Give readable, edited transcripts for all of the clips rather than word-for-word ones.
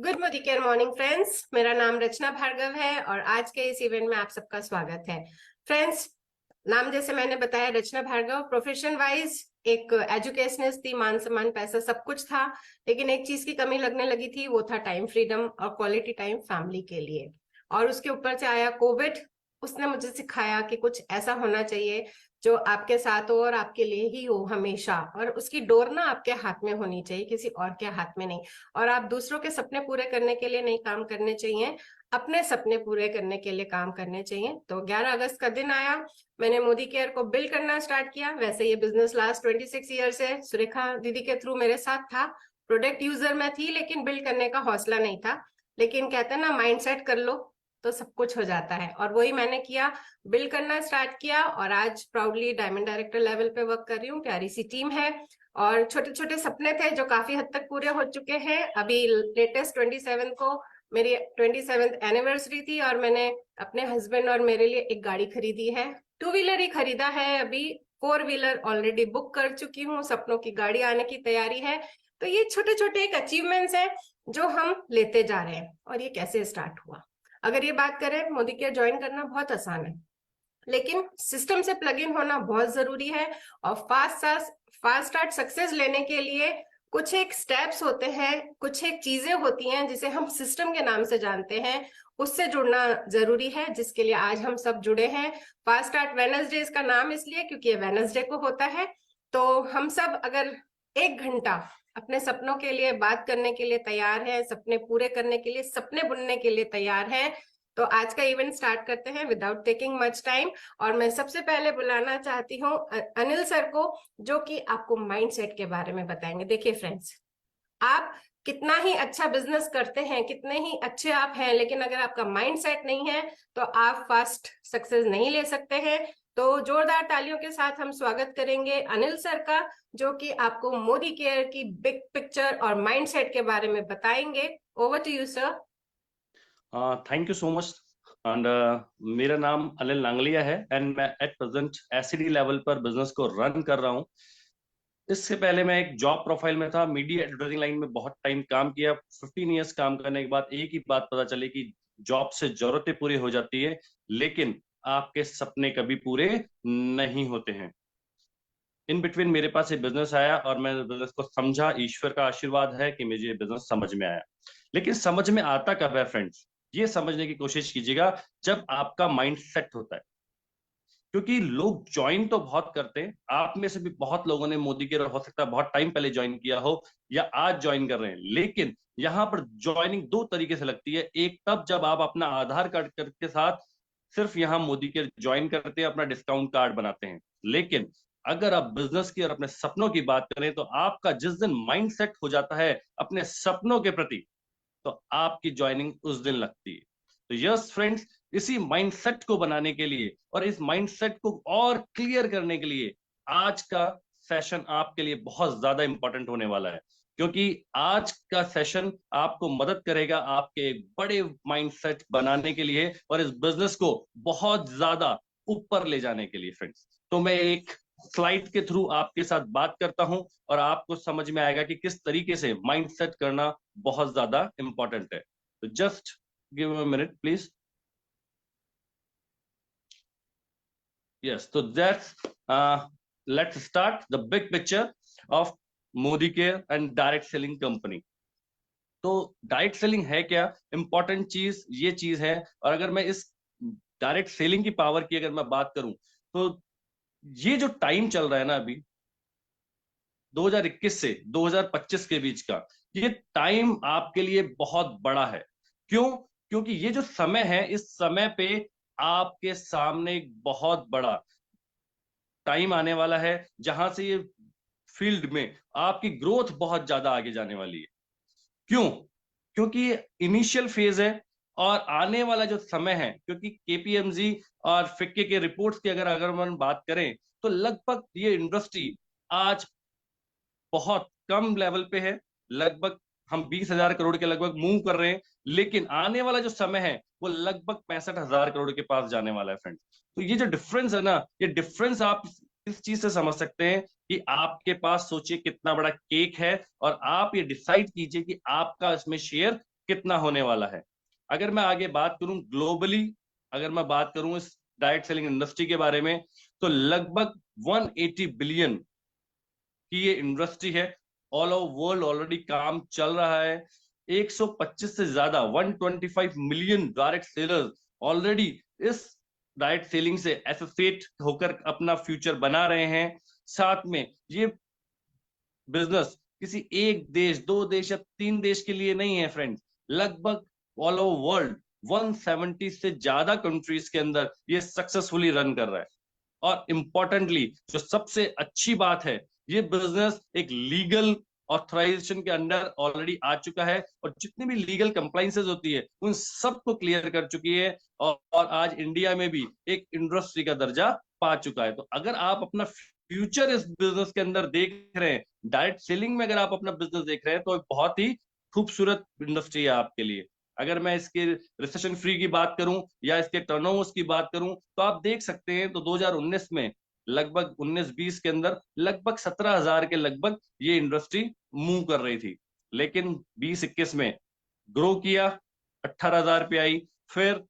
Good morning friends. मेरा नाम रचना भार्गव है और आज के इस इवेंट में आप सबका स्वागत है। फ्रेंड्स, नाम जैसे मैंने बताया, रचना भार्गव। प्रोफेशन वाइज एक एजुकेशनिस्ट थी, मान सम्मान पैसा सब कुछ था, लेकिन एक चीज की कमी लगने लगी थी, वो था टाइम फ्रीडम और क्वालिटी टाइम फैमिली के लिए। और उसके ऊपर से आया कोविड। उसने मुझे सिखाया कि कुछ ऐसा होना चाहिए जो आपके साथ हो और आपके लिए ही हो हमेशा, और उसकी डोर ना आपके हाथ में होनी चाहिए, किसी और के हाथ में नहीं। और आप दूसरों के सपने पूरे करने के लिए नहीं काम करने चाहिए, अपने सपने पूरे करने के लिए काम करने चाहिए। तो 11 अगस्त का दिन आया, मैंने मोदी केयर को बिल्ड करना स्टार्ट किया। वैसे ये बिजनेस लास्ट 26 ईयर से सुरेखा दीदी के थ्रू मेरे साथ था। प्रोडक्ट यूजर मैं थी, लेकिन बिल्ड करने का हौसला नहीं था। लेकिन कहते हैं ना, माइंडसेट कर लो तो सब कुछ हो जाता है, और वही मैंने किया। बिल्ड करना स्टार्ट किया और आज प्राउडली डायमंड डायरेक्टर लेवल पे वर्क कर रही हूँ। प्यारी सी टीम है और छोटे छोटे सपने थे जो काफी हद तक पूरे हो चुके हैं। अभी लेटेस्ट 27 को मेरी 27th एनिवर्सरी थी और मैंने अपने हस्बैंड और मेरे लिए एक गाड़ी खरीदी है। 2 व्हीलर ही खरीदा है अभी, 4 व्हीलर ऑलरेडी बुक कर चुकी हूँ, सपनों की गाड़ी आने की तैयारी है। तो ये छोटे छोटे एक अचीवमेंट्स है जो हम लेते जा रहे हैं। और ये कैसे स्टार्ट हुआ, अगर ये बात करें, मोदी केयर ज्वाइन करना बहुत आसान है, लेकिन सिस्टम से प्लग इन होना बहुत जरूरी है। और फास्ट स्टार्ट सक्सेस लेने के लिए कुछ एक स्टेप्स होते हैं, कुछ एक चीजें होती हैं जिसे हम सिस्टम के नाम से जानते हैं, उससे जुड़ना जरूरी है, जिसके लिए आज हम सब जुड़े हैं। फास्ट स्टार्ट वेडनेसडे इसका नाम इसलिए क्योंकि ये वेडनेसडे को होता है। तो हम सब अगर 1 घंटा अपने सपनों के लिए बात करने के लिए तैयार है, सपने पूरे करने के लिए, सपने बुनने के लिए तैयार है, तो आज का इवेंट स्टार्ट करते हैं विदाउट टेकिंग मच टाइम। और मैं सबसे पहले बुलाना चाहती हूँ अनिल सर को, जो कि आपको माइंडसेट के बारे में बताएंगे। देखिए फ्रेंड्स, आप कितना ही अच्छा बिजनेस करते हैं, कितने ही अच्छे आप हैं, लेकिन अगर आपका माइंडसेट नहीं है तो आप फास्ट सक्सेस नहीं ले सकते हैं। तो जोरदार तालियों के साथ हम स्वागत करेंगे अनिल सर का, जो कि आपको मोदी केयर की बिग पिक्चर और माइंडसेट के बारे में बताएंगे। Over to you sir. Thank you so much. And मेरा नाम अनिल नांगलिया है एंड मैं एट प्रेजेंट एसडी लेवल पर बिजनेस को रन कर रहा हूँ। इससे पहले मैं एक जॉब प्रोफाइल में था, मीडिया एडवर्टाइजिंग लाइन में बहुत टाइम काम किया। 15 इयर्स काम करने के बाद एक ही बात पता चली कि जॉब से जरूरतें पूरी हो जाती है, लेकिन आपके सपने कभी पूरे नहीं होते हैं। इन बिटवीन मेरे पास ये बिजनेस आया और मैं बिजनेस को समझा। ईश्वर का आशीर्वाद है कि मुझे ये बिजनेस समझ में आया। लेकिन समझ में आता कब है फ्रेंड्स? ये समझने की कोशिश कीजिएगा जब आपका माइंड सेट होता है। क्योंकि लोग ज्वाइन तो बहुत करते हैं, आप में से भी बहुत लोगों ने मोदी के हो सकता है बहुत टाइम पहले ज्वाइन किया हो या आज ज्वाइन कर रहे हैं, लेकिन यहाँ पर ज्वाइनिंग दो तरीके से लगती है। एक तब जब आप अपना आधार कार्ड के साथ सिर्फ यहाँ मोदी के ज्वाइन करते हैं, अपना डिस्काउंट कार्ड बनाते हैं। लेकिन अगर आप बिजनेस की और अपने सपनों की बात करें तो आपका जिस दिन माइंड सेट हो जाता है अपने सपनों के प्रति, तो आपकी ज्वाइनिंग उस दिन लगती है। तो यस फ्रेंड्स, इसी माइंडसेट को बनाने के लिए और इस माइंडसेट को और क्लियर करने के लिए आज का सेशन आपके लिए बहुत ज्यादा इंपॉर्टेंट होने वाला है। क्योंकि आज का सेशन आपको मदद करेगा आपके एक बड़े माइंडसेट बनाने के लिए और इस बिजनेस को बहुत ज्यादा ऊपर ले जाने के लिए फ्रेंड्स। तो मैं एक स्लाइड के थ्रू आपके साथ बात करता हूं और आपको समझ में आएगा कि किस तरीके से माइंड सेट करना बहुत ज्यादा इंपॉर्टेंट है। तो just give a minute please. Yes, तो that's let's start the big picture of Modi care and direct selling company. तो डायरेक्ट सेलिंग है क्या? इंपॉर्टेंट चीज ये चीज है। और अगर मैं इस डायरेक्ट सेलिंग की पावर की अगर मैं बात करूं तो ये जो टाइम चल रहा है ना अभी 2021 से 2025 के बीच का, ये टाइम आपके लिए बहुत बड़ा है। क्यों? क्योंकि ये जो समय है, इस समय पे आपके सामने एक बहुत बड़ा टाइम आने वाला है जहां से ये फील्ड में आपकी ग्रोथ बहुत ज्यादा आगे जाने वाली है। क्यों? क्योंकि ये इनिशियल फेज है और आने वाला जो समय है, क्योंकि केपीएमजी और फिक्की के रिपोर्ट्स की अगर अगर हम बात करें तो लगभग ये इंडस्ट्री आज बहुत कम लेवल पे है। लगभग हम 20,000 करोड़ के लगभग मूव कर रहे हैं, लेकिन आने वाला जो समय है वो लगभग 65,000 करोड़ के पास जाने वाला है फ्रेंड्स। तो ये जो डिफरेंस है ना, ये डिफरेंस आप इस चीज से समझ सकते हैं कि आपके पास सोचिए कितना बड़ा केक है और आप ये डिसाइड कीजिए कि आपका इसमें शेयर कितना होने वाला है। अगर मैं आगे बात करूं ग्लोबली, अगर मैं बात करूं इस डायरेक्ट सेलिंग इंडस्ट्री के बारे में, तो लगभग 180 बिलियन की ये इंडस्ट्री है। ऑल ओवर वर्ल्ड ऑलरेडी काम चल रहा है। 125 से ज्यादा 125 मिलियन डायरेक्ट सेलर्स ऑलरेडी इस डायरेक्ट सेलिंग से एसोसिएट होकर अपना फ्यूचर बना रहे हैं। साथ में ये बिजनेस किसी एक देश, दो देश या तीन देश के लिए नहीं है फ्रेंड्स, लगभग ऑल ओवर वर्ल्ड 170 से ज्यादा कंट्रीज के अंदर ये सक्सेसफुली रन कर रहा है। और इंपॉर्टेंटली जो सबसे अच्छी बात है, ये बिजनेस एक लीगल ऑथराइजेशन के अंडर ऑलरेडी आ चुका है और जितनी भी लीगल कंप्लाइंसेस होती है उन सबको क्लियर कर चुकी है और आज इंडिया में भी एक इंडस्ट्री का दर्जा पा चुका है। तो अगर आप अपना फ्यूचर इस बिजनेस के अंदर देख रहे हैं, डायरेक्ट सेलिंग में अगर आप अपना बिजनेस देख रहे हैं, तो बहुत ही खूबसूरत इंडस्ट्री है आपके लिए। अगर मैं इसके रिसेशन फ्री की बात करूं या इसके टर्नओवर्स की बात करूं, तो आप देख सकते हैं तो 2019 में लगभग 19-20 के अंदर लगभग 17,000 के लगभग ये इंडस्ट्री मूव कर रही थी। लेकिन 20-21 में ग्रो किया, 18,000 पे आई, फिर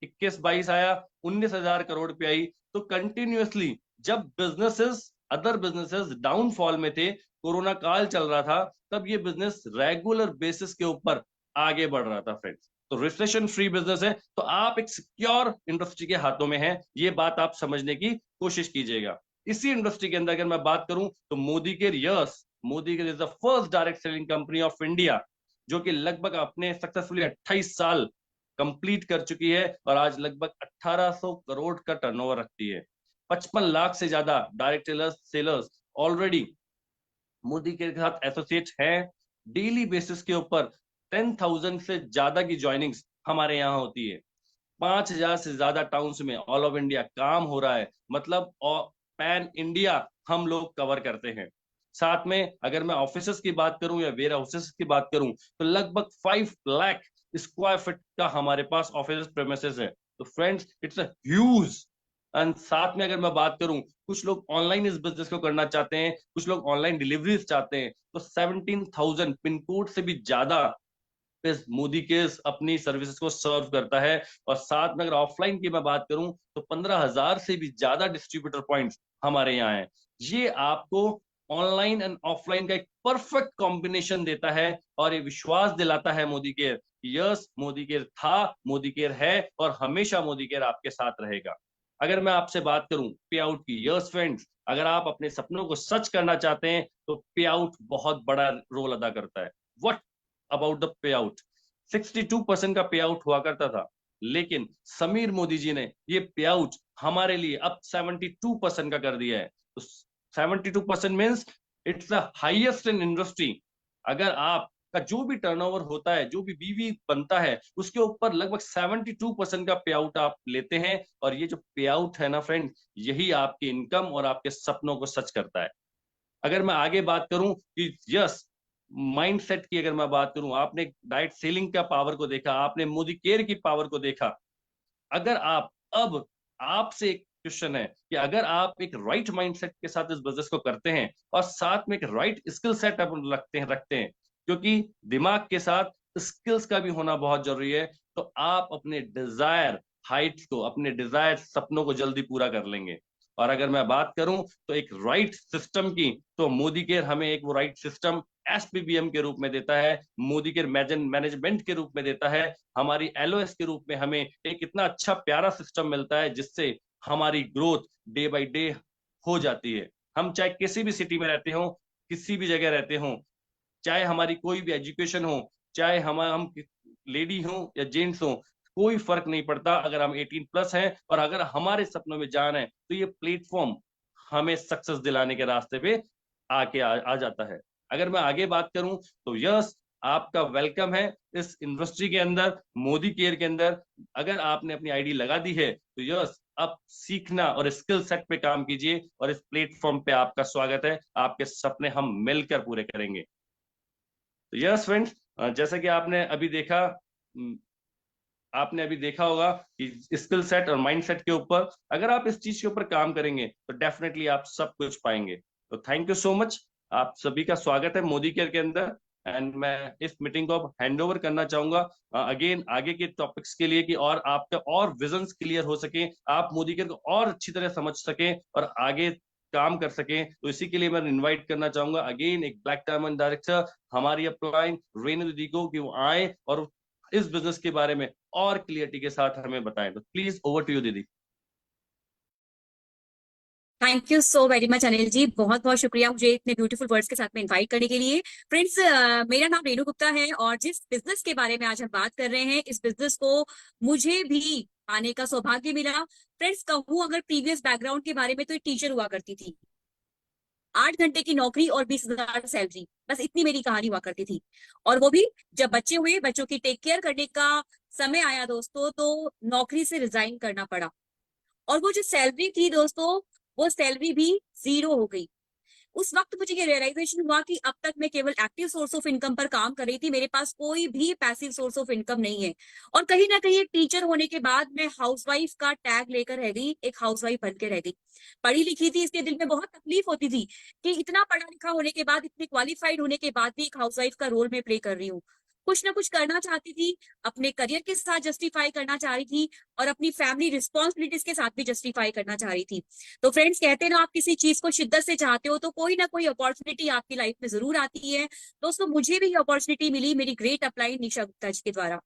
21-22 आया, 19,000 करोड़ पे आई। तो कंटिन्यूअसली जब बिजनेसेस, अदर बिजनेसेस डाउनफॉल में थे, कोरोना काल चल रहा था, तब ये बिजनेस रेगुलर बेसिस के ऊपर आगे बढ़ रहा था फ्रेंड्स। तो रिसेशन फ्री बिजनेस है, तो आप एक सिक्योर इंडस्ट्री के हाथों में है, ये बात आप समझने की कोशिश कीजिएगा। इसी इंडस्ट्री के अंदर अगर मैं बात करूं तो Modi care, yes, Modi care is the first direct selling company of India, जो कि लगभग अपने सक्सेसफुली 28 साल कंप्लीट कर चुकी है और आज लगभग 1800 करोड़ का टर्नओवर रखती है। 55 लाख से ज्यादा डायरेक्ट सेलर्स ऑलरेडी मोदी के साथ एसोसिएट हैं। डेली बेसिस के ऊपर 10,000 से ज्यादा की ज्वाइनिंग्स हमारे यहाँ होती है। 5,000 से ज्यादा टाउन्स में ऑल ओवर इंडिया काम हो रहा है, मतलब पैन इंडिया हम लोग कवर करते हैं। साथ में अगर मैं ऑफिसेस की बात करूं या वेयर हाउसेस की बात करूं, तो लगभग 5 लाख स्क्वायर फीट का हमारे पास ऑफिस प्रेमिसेस है। तो friends, it's a huge. And साथ में अगर मैं बात करूं, कुछ लोग ऑनलाइन इस बिजनेस को करना चाहते हैं, कुछ लोग ऑनलाइन डिलीवरीज चाहते हैं, तो 17,000 पिन कोड से भी ज्यादा इस मोदी केस अपनी सर्विसेज को सर्व करता है। और साथ में अगर ऑफलाइन की मैं बात करूं, तो 15,000 से भी ज्यादा डिस्ट्रीब्यूटर पॉइंट्स हमारे यहाँ हैं। ये आपको ऑनलाइन एंड ऑफलाइन का एक परफेक्ट कॉम्बिनेशन देता है और ये विश्वास दिलाता है Modi care, yes, Modi care था, मोदी केयर है और हमेशा मोदी केयर आपके साथ रहेगा। अगर मैं आपसे बात करूं पे आउट की, यस फ्रेंड्स, अगर आप अपने सपनों को सच करना चाहते हैं तो पे आउट बहुत बड़ा रोल अदा करता है। What about the pay out? 62% का पे आउट हुआ करता था, लेकिन समीर मोदी जी ने ये पे आउट हमारे लिए अब 72% का कर दिया है। तो 72% means it's the highest in industry. अगर आप का जो भी टर्नओवर होता है, जो भी बीवी बनता है, उसके ऊपर लगभग 72% का पे आउट आप लेते हैं। और ये जो पे आउट है ना फ्रेंड, यही आपकी इनकम और आपके सपनों को सच करता है। अगर मैं आगे बात करूं कि यस, माइंडसेट की अगर मैं बात करूं, आपने डायरेक्ट सेलिंग का पावर को देखा, आपने मोदी केयर की पावर को देखा। अगर आप अब, आपसे एक क्वेश्चन है कि अगर आप एक राइट माइंडसेट के साथ इस बिजनेस को करते हैं और साथ में एक राइट स्किल सेट आप रखते हैं, क्योंकि दिमाग के साथ स्किल्स का भी होना बहुत जरूरी है, तो आप अपने डिजायर हाइट्स को, अपने डिजायर सपनों को जल्दी पूरा कर लेंगे। और अगर मैं बात करूं तो एक राइट सिस्टम की, तो मोदी केयर हमें एक वो राइट सिस्टम एसपीबीएम के रूप में देता है, मोदी केयर मैनेजमेंट के रूप में देता है, हमारी एलओएस के रूप में हमें एक इतना अच्छा प्यारा सिस्टम मिलता है, जिससे हमारी ग्रोथ डे बाय डे हो जाती है। हम चाहे किसी भी सिटी में रहते हो, किसी भी जगह रहते हो, चाहे हमारी कोई भी एजुकेशन हो, चाहे हम लेडी हो या जेंट्स हो, कोई फर्क नहीं पड़ता। अगर हम 18+ हैं और अगर हमारे सपनों में जान है, तो ये प्लेटफॉर्म हमें सक्सेस दिलाने के रास्ते पे आके आ जाता है। अगर मैं आगे बात करूं तो यस, आपका वेलकम है इस इंडस्ट्री के अंदर, मोदी केयर के अंदर। अगर आपने अपनी आईडी लगा दी है तो यस, अब सीखना और स्किल सेट पे काम कीजिए और इस प्लेटफॉर्म पे आपका स्वागत है। आपके सपने हम मिलकर पूरे करेंगे। तो यस फ्रेंड्स, जैसा कि आपने अभी देखा होगा कि स्किल सेट और माइंड सेट के ऊपर अगर आप इस चीज के ऊपर काम करेंगे तो डेफिनेटली आप सब कुछ पाएंगे। तो थैंक यू सो मच, आप सभी का स्वागत है मोदी केयर के अंदर। एंड मैं इस मीटिंग को अब हैंड ओवर करना चाहूंगा अगेन आगे के टॉपिक्स के लिए, कि और आपके और विजन्स क्लियर हो सके, आप मोदी केयर को और अच्छी तरह समझ सकें और आगे काम कर सकें। तो इसी के लिए मैं इनवाइट करना चाहूंगा अगेन एक ब्लैक डायमंड डायरेक्टर हमारी अपलाइन रेणु दीदी को, कि वो आए और इस बिजनेस के बारे में और क्लियरिटी के साथ हमें बताएं। तो प्लीज ओवर टू यू दीदी। Thank you so very much Anil ji, बहुत बहुत शुक्रिया मुझे इतने ब्यूटीफुल वर्ड्स के साथ में इनवाइट करने के लिए। फ्रेंड्स, मेरा नाम रेणु गुप्ता है और जिस बिजनेस के बारे में आज हम बात कर रहे हैं, इस बिजनेस को मुझे भी आने का सौभाग्य मिला। फ्रेंड्स, कहूँ अगर प्रीवियस बैकग्राउंड के बारे में, तो टीचर हुआ करती थी, 8 घंटे की नौकरी और 20,000 सैलरी, बस इतनी मेरी कहानी हुआ करती थी। और वो भी जब बच्चे हुए, बच्चों की टेक केयर करने का समय आया दोस्तों, तो नौकरी से रिजाइन करना पड़ा। और वो जो सैलरी थी दोस्तों, वो सैलरी भी 0 हो गई। उस वक्त मुझे ये रियलाइजेशन हुआ कि अब तक मैं केवल एक्टिव सोर्स ऑफ इनकम पर काम कर रही थी, मेरे पास कोई भी पैसिव सोर्स ऑफ इनकम नहीं है। और कहीं ना कहीं एक टीचर होने के बाद मैं हाउसवाइफ का टैग लेकर रह गई, एक हाउसवाइफ बन के रह गई। पढ़ी लिखी थी, इसके दिल में बहुत तकलीफ होती थी कि इतना पढ़ा लिखा होने के बाद, इतनी क्वालिफाइड होने के बाद भी एक हाउसवाइफ का रोल में प्ले कर रही हूँ। कुछ ना कुछ करना चाहती थी, अपने करियर के साथ जस्टिफाई करना चाह रही थी और अपनी फैमिली रिस्पॉन्सिबिलिटीज के साथ भी जस्टिफाई करना चाह रही थी। तो फ्रेंड्स, कहते हैं ना, आप किसी चीज को शिद्दत से चाहते हो तो कोई ना कोई अपॉर्चुनिटी आपकी लाइफ में जरूर आती है। दोस्तों, मुझे भी ये अपॉर्चुनिटी मिली मेरी ग्रेट अपलाइन निशा गुप्ता जी के द्वारा।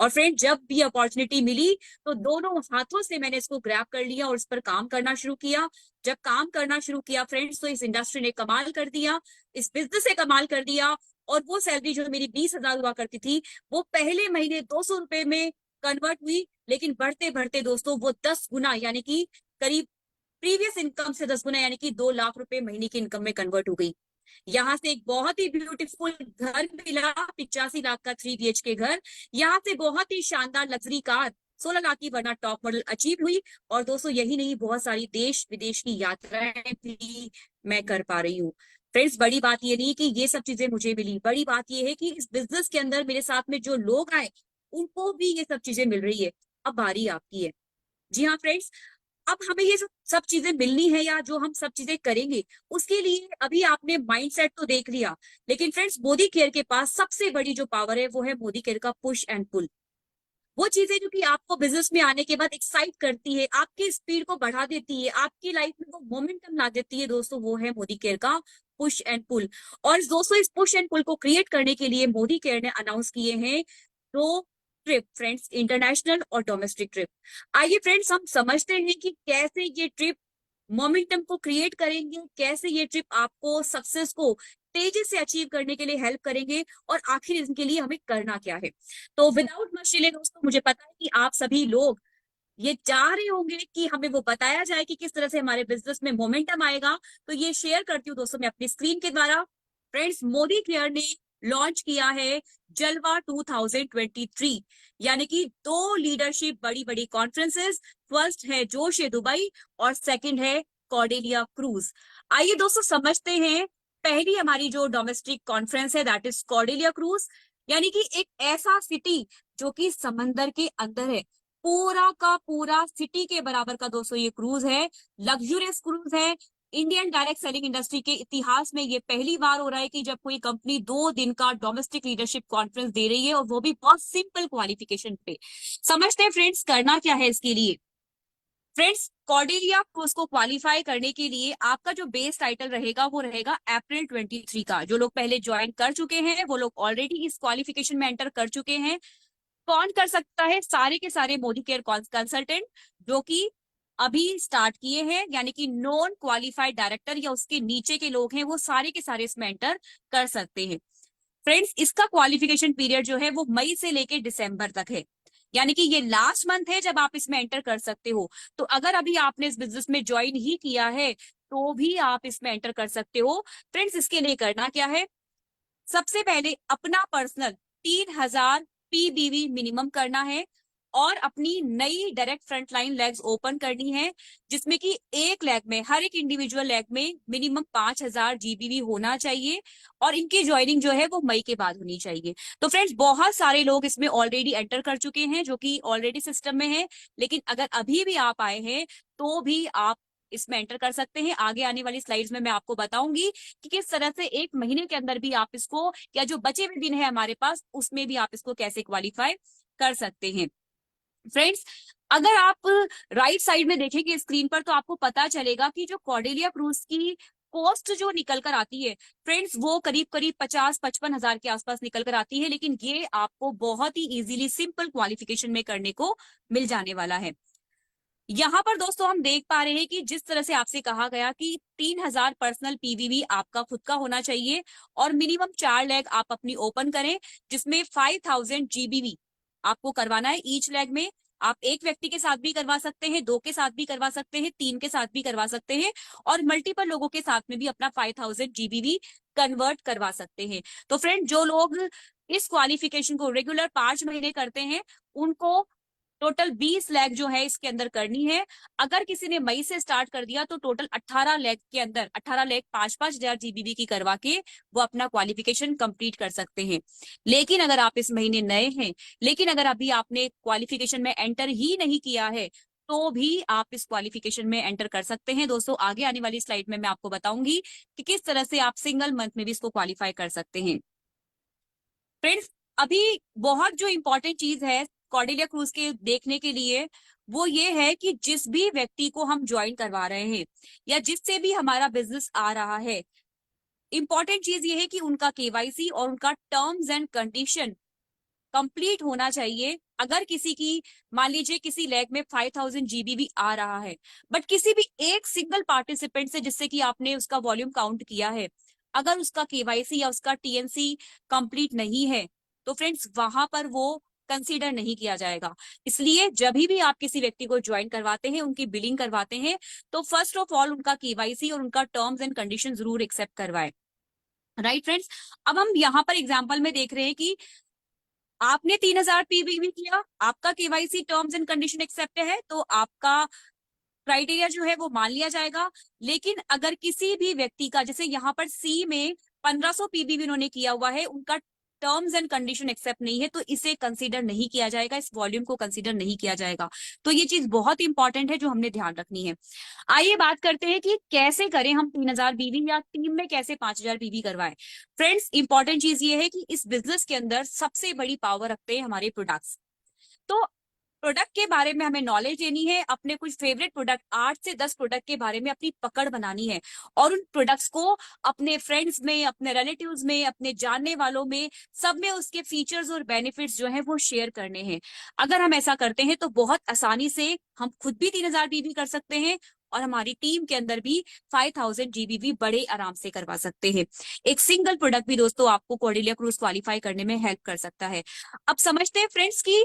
और फ्रेंड, जब भी अपॉर्चुनिटी मिली तो दोनों हाथों से मैंने इसको ग्रैब कर लिया और इस पर काम करना शुरू किया। जब काम करना शुरू किया फ्रेंड्स, तो इस इंडस्ट्री ने कमाल कर दिया, इस बिजनेस से कमाल कर दिया। और वो सैलरी जो मेरी 20,000 हुआ करती थी, वो पहले महीने 200 रुपए में कन्वर्ट हुई, लेकिन बढ़ते बढ़ते दोस्तों वो 10 गुना, यानी कि करीब प्रीवियस इनकम से 10 गुना, यानी कि 2 लाख रुपए महीने की इनकम में कन्वर्ट हो गई। यहाँ से एक बहुत ही ब्यूटीफुल घर मिला, 85 लाख का 3 BHK घर। यहाँ से बहुत ही शानदार लग्जरी कार 16 लाख की वरना टॉप मॉडल अचीव हुई। और दोस्तों, यही नहीं, बहुत सारी देश विदेश की यात्राएं भी मैं कर पा रही हूँ। फ्रेंड्स, बड़ी बात ये नहीं कि ये सब चीजें मुझे मिली, बड़ी बात ये है कि इस बिजनेस के अंदर मेरे साथ में जो लोग आए, उनको भी ये सब चीजें मिल रही है। अब बारी आपकी है। जी हाँ फ्रेंड्स, अब हमें ये सब चीजें मिलनी है, या जो हम सब चीजें करेंगे, उसके लिए अभी आपने माइंडसेट तो देख लिया, लेकिन फ्रेंड्स, मोदी केयर के पास सबसे बड़ी जो पावर है वो है मोदी केयर का पुश एंड पुल। वो चीजें जो कि आपको बिजनेस में आने के बाद एक्साइट करती है, आपकी स्पीड को बढ़ा देती है, आपकी लाइफ में वो मोमेंटम ला देती है दोस्तों, वो है मोदी केयर का पुश एंड पुल। और दोस्तों, इस पुश एंड पुल को क्रिएट करने के लिए मोदी केयर ने अनाउंस किए हैं 2 ट्रिप फ्रेंड्स, इंटरनेशनल और डोमेस्टिक ट्रिप। आइए फ्रेंड्स, हम समझते हैं कि कैसे ये ट्रिप मोमेंटम को क्रिएट करेंगे, कैसे ये ट्रिप आपको सक्सेस को तेजी से अचीव करने के लिए हेल्प करेंगे, और आखिर इनके लिए हमें करना क्या है। तो विदाउट मच डिले दोस्तों, मुझे पता है कि आप सभी लोग ये चाह रहे होंगे कि हमें वो बताया जाए कि किस तरह से हमारे बिजनेस में मोमेंटम आएगा। तो ये शेयर करती हूँ दोस्तों मैं अपनी स्क्रीन के द्वारा। फ्रेंड्स, मोदी केयर ने लॉन्च किया है जलवा 2023, यानी कि 2 लीडरशिप बड़ी बड़ी कॉन्फ्रेंसेस। फर्स्ट है जोश दुबई और सेकंड है कॉर्डेलिया क्रूज। आइए दोस्तों समझते हैं। पहली हमारी जो डोमेस्टिक कॉन्फ्रेंस है, दैट इज कॉर्डेलिया क्रूज, यानी कि एक ऐसा सिटी जो कि समंदर के अंदर है, पूरा का पूरा सिटी के बराबर का दोस्तों ये क्रूज है, लग्जूरियस क्रूज है। इंडियन डायरेक्ट सेलिंग इंडस्ट्री के इतिहास में ये पहली बार हो रहा है कि जब कोई कंपनी 2 दिन का डोमेस्टिक लीडरशिप कॉन्फ्रेंस दे रही है, और वो भी बहुत सिंपल क्वालिफिकेशन पे। समझते हैं फ्रेंड्स, करना क्या है इसके लिए। फ्रेंड्स, कॉर्डेलिया क्रूज को क्वालिफाई करने के लिए आपका जो बेस टाइटल रहेगा वो रहेगा अप्रैल 23 का। जो लोग पहले ज्वाइन कर चुके हैं वो लोग ऑलरेडी इस क्वालिफिकेशन में एंटर कर चुके हैं। कौन कर सकता है? सारे के सारे मोदी केयर कंसल्टेंट जो कि अभी स्टार्ट किए हैं, यानी कि नॉन क्वालिफाइड डायरेक्टर या उसके नीचे के लोग हैं, वो सारे के सारे इसमें एंटर कर सकते हैं। फ्रेंड्स, इसका क्वालिफिकेशन पीरियड जो है वो मई से लेके दिसंबर तक है, यानी कि ये लास्ट मंथ है जब आप इसमें एंटर कर सकते हो। तो अगर अभी आपने इस बिजनेस में ज्वाइन ही किया है तो भी आप इसमें एंटर कर सकते हो। फ्रेंड्स, इसके लिए करना क्या है? सबसे पहले अपना पर्सनल 3,000 PBV मिनिमम करना है, और अपनी नई direct front line legs open करनी है, जिसमें कि एक लेग में, हर एक इंडिविजुअल लेग में मिनिमम 5,000 GBV होना चाहिए, और इनकी ज्वाइनिंग जो है वो मई के बाद होनी चाहिए। तो फ्रेंड्स, बहुत सारे लोग इसमें ऑलरेडी एंटर कर चुके हैं जो कि ऑलरेडी सिस्टम में है, लेकिन अगर अभी भी आप आए हैं तो भी आप इसमें एंटर कर सकते हैं। आगे आने वाली स्लाइड्स में मैं आपको बताऊंगी कि किस तरह से एक महीने के अंदर भी आप इसको, या जो बचे हुए दिन है हमारे पास, उसमें भी आप इसको कैसे क्वालिफाई कर सकते हैं। फ्रेंड्स, अगर आप राइट साइड में देखेंगे स्क्रीन पर तो आपको पता चलेगा कि जो कॉर्डेलिया क्रूज की कॉस्ट जो निकल कर आती है फ्रेंड्स, वो करीब करीब 50-55 हजार के आसपास निकल कर आती है, लेकिन ये आपको बहुत ही इजीली सिंपल क्वालिफिकेशन में करने को मिल जाने वाला है। यहाँ पर दोस्तों हम देख पा रहे हैं कि जिस तरह से आपसे कहा गया कि 3000 पर्सनल पीवीवी आपका खुद का होना चाहिए और मिनिमम 4 लेग आप अपनी ओपन करें, जिसमें 5000 जीबीवी आपको करवाना है ईच लेग में। आप एक व्यक्ति के साथ भी करवा सकते हैं, 2 के साथ भी करवा सकते हैं, 3 के साथ भी करवा सकते हैं और मल्टीपल लोगों के साथ में भी अपना 5000 जीबीवी कन्वर्ट करवा सकते हैं। तो फ्रेंड, जो लोग इस क्वालिफिकेशन को रेगुलर 5 महीने करते हैं उनको टोटल 20 लेग जो है इसके अंदर करनी है। अगर किसी ने मई से स्टार्ट कर दिया तो टोटल 18 लेग के अंदर 18 लेग 5-5 हजार जीबीवी की करवा के वो अपना क्वालिफिकेशन कंप्लीट कर सकते हैं। लेकिन अगर आप इस महीने नए हैं, लेकिन अगर अभी आपने क्वालिफिकेशन में एंटर ही नहीं किया है, तो भी आप इस क्वालिफिकेशन में एंटर कर सकते हैं। दोस्तों, आगे आने वाली स्लाइड में मैं आपको बताऊंगी कि किस तरह से आप सिंगल मंथ में भी इसको क्वालिफाई कर सकते हैं। फ्रेंड्स, अभी बहुत जो इंपॉर्टेंट चीज है कॉर्डेलिया क्रूज के देखने के लिए, वो ये है कि जिस भी व्यक्ति को हम ज्वाइन करवा रहे हैं या जिससे भी हमारा बिजनेस आ रहा है, इंपॉर्टेंट चीज ये है कि उनका केवाईसी और उनका टर्म्स एंड कंडीशन कंप्लीट होना चाहिए। अगर किसी की, मान लीजिए किसी लेग में 5000 जीबीवी आ रहा है, बट किसी भी एक सिंगल पार्टिसिपेंट से जिससे कि आपने उसका वॉल्यूम काउंट किया है, अगर उसका केवाईसी या उसका टीएनसी कंप्लीट नहीं है, तो फ्रेंड्स वहां पर वो कंसीडर नहीं किया जाएगा। इसलिए जब भी आप किसी व्यक्ति को ज्वाइन करवाते हैं, उनकी बिलिंग करवाते हैं, तो फर्स्ट ऑफ ऑल उनका केवाईसी और उनका टर्म्स एंड कंडीशन जरूर एक्सेप्ट करवाएं। राइट फ्रेंड्स, अब हम यहाँ पर एग्जाम्पल में देख रहे हैं कि आपने 3000 पीवीवी किया, आपका KYC terms and condition accept है, तो आपका क्राइटेरिया जो है वो मान लिया जाएगा। लेकिन अगर किसी भी व्यक्ति का, जैसे यहाँ पर सी में 1500 पीबीवी उन्होंने किया हुआ है, उनका टर्म्स एंड कंडीशन एक्सेप्ट नहीं है, तो इसे कंसीडर नहीं किया जाएगा, इस वॉल्यूम को कंसीडर नहीं किया जाएगा। तो ये चीज बहुत इंपॉर्टेंट है जो हमने ध्यान रखनी है। आइए बात करते हैं कि कैसे करें हम 3000 बीवी या टीम में कैसे 5000 बीवी करवाएं। फ्रेंड्स, इंपॉर्टेंट चीज ये है कि इस बिजनेस के अंदर सबसे बड़ी पावर रखते हैं हमारे प्रोडक्ट्स। तो प्रोडक्ट के बारे में हमें नॉलेज लेनी है, अपने कुछ फेवरेट प्रोडक्ट 8 से 10 प्रोडक्ट के बारे में अपनी पकड़ बनानी है और उन प्रोडक्ट्स को अपने फ्रेंड्स में, अपने रिलेटिव्स में, अपने जानने वालों में, सब में उसके फीचर्स और बेनिफिट्स जो है वो शेयर करने हैं। अगर हम ऐसा करते हैं तो बहुत आसानी से हम खुद भी 3000 बीबी कर सकते हैं और हमारी टीम के अंदर भी 5000 जीबीवी बड़े आराम से करवा सकते हैं। एक सिंगल प्रोडक्ट भी दोस्तों आपको कॉर्डेलिया क्रूज क्वालिफाई करने में हेल्प कर सकता है। अब समझते हैं फ्रेंड्स की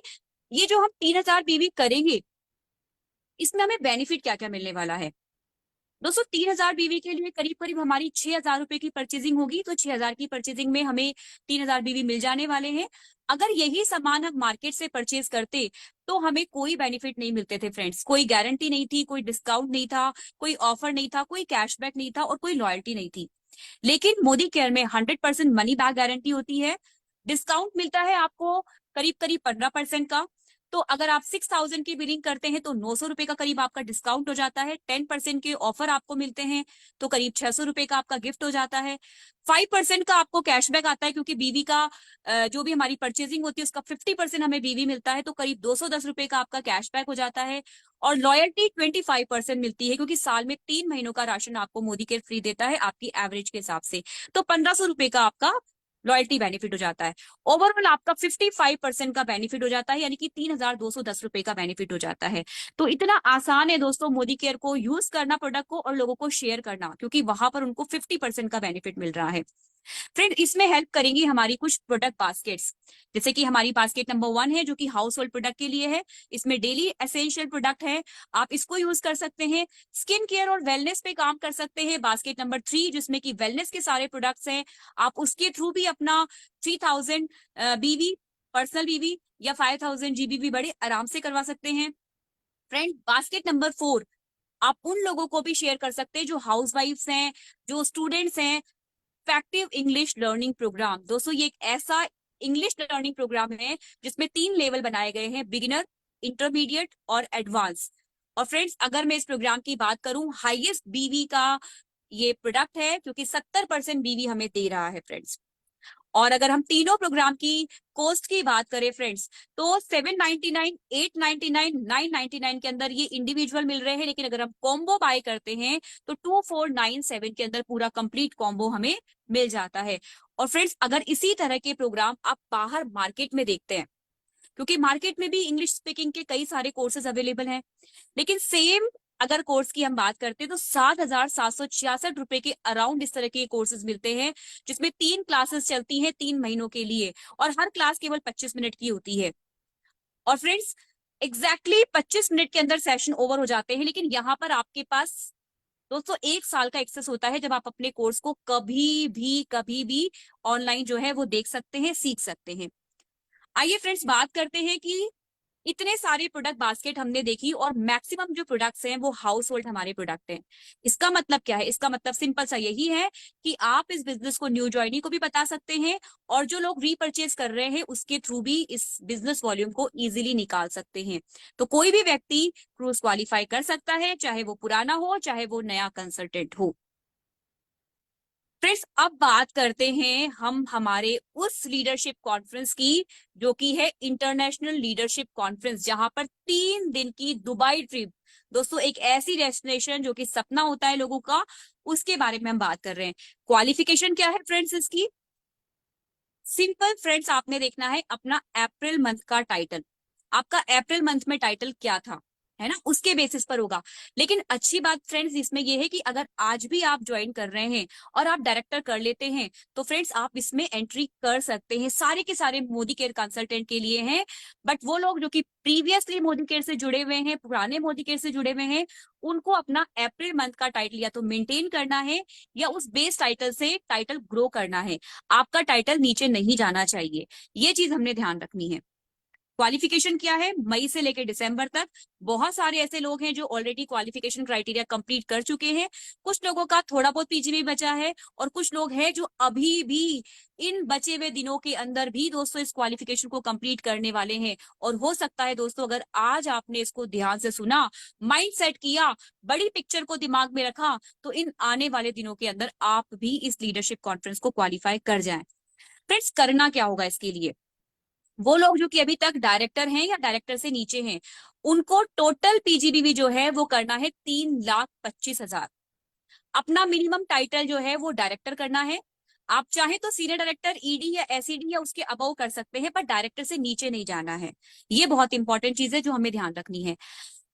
ये जो हम 3000 बीवी करेंगे, इसमें हमें बेनिफिट क्या क्या मिलने वाला है। दोस्तों, 3000 बीवी के लिए करीब करीब हमारी 6000 रुपए की परचेजिंग होगी, तो 6000 की परचेजिंग में हमें 3000 बीवी मिल जाने वाले हैं। अगर यही सामान हम मार्केट से परचेज करते तो हमें कोई बेनिफिट नहीं मिलते थे फ्रेंड्स, कोई गारंटी नहीं थी, कोई डिस्काउंट नहीं था, कोई ऑफर नहीं था, कोई कैशबैक नहीं था और कोई लॉयल्टी नहीं थी। लेकिन मोदी केयर में 100% मनी बैक गारंटी होती है। डिस्काउंट मिलता है आपको करीब करीब 15% का। तो अगर आप 6000 की बिलिंग करते हैं तो 900 रुपए का करीब आपका डिस्काउंट हो जाता है। 10% के ऑफर आपको मिलते हैं तो करीब 600 रुपए का आपका गिफ्ट हो जाता है। 5% का आपको कैशबैक आता है, क्योंकि बीवी का जो भी हमारी परचेजिंग होती है उसका 50% हमें बीवी मिलता है, तो करीब 210 रुपए का आपका कैशबैक हो जाता है। और लॉयल्टी 25% मिलती है, क्योंकि साल में 3 महीनों का राशन आपको मोदी केयर फ्री देता है आपकी एवरेज के हिसाब से। तो 1500 रुपए का आपका लॉयल्टी बेनिफिट हो जाता है। ओवरऑल आपका 55% का बेनिफिट हो जाता है, यानी कि 3210 रुपए का बेनिफिट हो जाता है। तो इतना आसान है दोस्तों मोदी केयर को यूज करना, प्रोडक्ट को, और लोगों को शेयर करना, क्योंकि वहां पर उनको 50% का बेनिफिट मिल रहा है। फ्रेंड, इसमें हेल्प करेंगी हमारी कुछ प्रोडक्ट बास्केट्स, जैसे कि हमारी बास्केट नंबर 1 है जो कि हाउस होल्ड प्रोडक्ट के लिए है। इसमें डेली एसेंशियल प्रोडक्ट है, आप इसको यूज कर सकते हैं। स्किन केयर और वेलनेस पे काम कर सकते हैं बास्केट नंबर 3, जिसमें कि वेलनेस के सारे प्रोडक्ट्स हैं। आप उसके थ्रू भी अपना 3000 बीवी, पर्सनल बीवी या 5000 जीबीवी बड़े आराम से करवा सकते हैं। फ्रेंड, बास्केट नंबर 4 आप उन लोगों को भी शेयर कर सकते हैं जो हाउसवाइफ्स हैं, जो स्टूडेंट्स हैं। इफेक्टिव इंग्लिश लर्निंग प्रोग्राम, दोस्तों ये एक ऐसा इंग्लिश लर्निंग प्रोग्राम है जिसमें 3 लेवल बनाए गए हैं, बिगिनर, इंटरमीडिएट और एडवांस। और फ्रेंड्स अगर मैं इस प्रोग्राम की बात करूं, हाईएस्ट बीवी का ये प्रोडक्ट है, क्योंकि 70% बीवी हमें दे रहा है फ्रेंड्स। और अगर हम तीनों प्रोग्राम की कॉस्ट की बात करें फ्रेंड्स, तो 799, 899, 999 के अंदर ये इंडिविजुअल मिल रहे हैं, लेकिन अगर हम कॉम्बो बाय करते हैं तो 2497 के अंदर पूरा कंप्लीट कॉम्बो हमें मिल जाता है। और फ्रेंड्स अगर इसी तरह के प्रोग्राम आप बाहर मार्केट में देखते हैं, क्योंकि मार्केट में भी इंग्लिश स्पीकिंग के कई सारे कोर्सेज अवेलेबल हैं, लेकिन सेम अगर कोर्स की हम बात करते हैं तो 7,766 रुपए के अराउंड इस तरह के कोर्सेज मिलते हैं, जिसमें 3 क्लासेस चलती हैं 3 महीनों के लिए, और हर क्लास केवल 25 मिनट की होती है। और फ्रेंड्स एग्जैक्टली 25 मिनट के अंदर सेशन ओवर हो जाते हैं, लेकिन यहाँ पर आपके पास दोस्तों 1 साल का एक्सेस होता है, जब आप अपने कोर्स को कभी भी ऑनलाइन जो है वो देख सकते हैं, सीख सकते हैं। आइए फ्रेंड्स बात करते हैं कि इतने सारे प्रोडक्ट बास्केट हमने देखी, और मैक्सिमम जो प्रोडक्ट्स हैं वो हाउस होल्ड हमारे प्रोडक्ट हैं। इसका मतलब क्या है? इसका मतलब सिंपल सा यही है कि आप इस बिजनेस को न्यू ज्वाइनी को भी बता सकते हैं, और जो लोग रीपरचेज कर रहे हैं उसके थ्रू भी इस बिजनेस वॉल्यूम को इजीली निकाल सकते हैं। तो कोई भी व्यक्ति क्रूज क्वालिफाई कर सकता है, चाहे वो पुराना हो चाहे वो नया कंसल्टेंट हो। फ्रेंड्स अब बात करते हैं हम हमारे उस लीडरशिप कॉन्फ्रेंस की, जो कि है इंटरनेशनल लीडरशिप कॉन्फ्रेंस, जहां पर 3 दिन की दुबई ट्रिप, दोस्तों एक ऐसी डेस्टिनेशन जो कि सपना होता है लोगों का, उसके बारे में हम बात कर रहे हैं। क्वालिफिकेशन क्या है फ्रेंड्स इसकी? सिंपल फ्रेंड्स, आपने देखना है अपना अप्रैल मंथ का टाइटल, आपका अप्रैल मंथ में टाइटल क्या था, है ना, उसके बेसिस पर होगा। लेकिन अच्छी बात फ्रेंड्स इसमें यह है कि अगर आज भी आप ज्वाइन कर रहे हैं और आप डायरेक्टर कर लेते हैं, तो फ्रेंड्स आप इसमें एंट्री कर सकते हैं। सारे के सारे मोदी केयर कंसल्टेंट के लिए हैं, बट वो लोग जो कि प्रीवियसली मोदी केयर से जुड़े हुए हैं, पुराने मोदी केयर से जुड़े हुए हैं, उनको अपना अप्रैल मंथ का टाइटल या तो मेंटेन करना है या उस बेस टाइटल से टाइटल ग्रो करना है। आपका टाइटल नीचे नहीं जाना चाहिए, ये चीज हमने ध्यान रखनी है। क्वालिफिकेशन क्या है? मई से लेकर दिसंबर तक बहुत सारे ऐसे लोग हैं जो ऑलरेडी क्वालिफिकेशन क्राइटेरिया कंप्लीट कर चुके हैं। कुछ लोगों का थोड़ा बहुत पीजीबी बचा है, और कुछ लोग हैं जो अभी भी इन बचे हुए दिनों के अंदर भी दोस्तों इस क्वालिफिकेशन को कंप्लीट करने वाले हैं। और हो सकता है दोस्तों अगर आज आपने इसको ध्यान से सुना, माइंड सेट किया, बड़ी पिक्चर को दिमाग में रखा, तो इन आने वाले दिनों के अंदर आप भी इस लीडरशिप कॉन्फ्रेंस को क्वालिफाई कर जाएं। फ्रेंड्स करना क्या होगा इसके लिए? वो लोग जो कि अभी तक डायरेक्टर हैं या डायरेक्टर से नीचे हैं, उनको टोटल पीजीबीवी जो है वो करना है 3,25,000। अपना मिनिमम टाइटल जो है वो डायरेक्टर करना है। आप चाहे तो सीनियर डायरेक्टर, ईडी या एसईडी या उसके अबव कर सकते हैं, पर डायरेक्टर से नीचे नहीं जाना है। ये बहुत इंपॉर्टेंट चीज है जो हमें ध्यान रखनी है।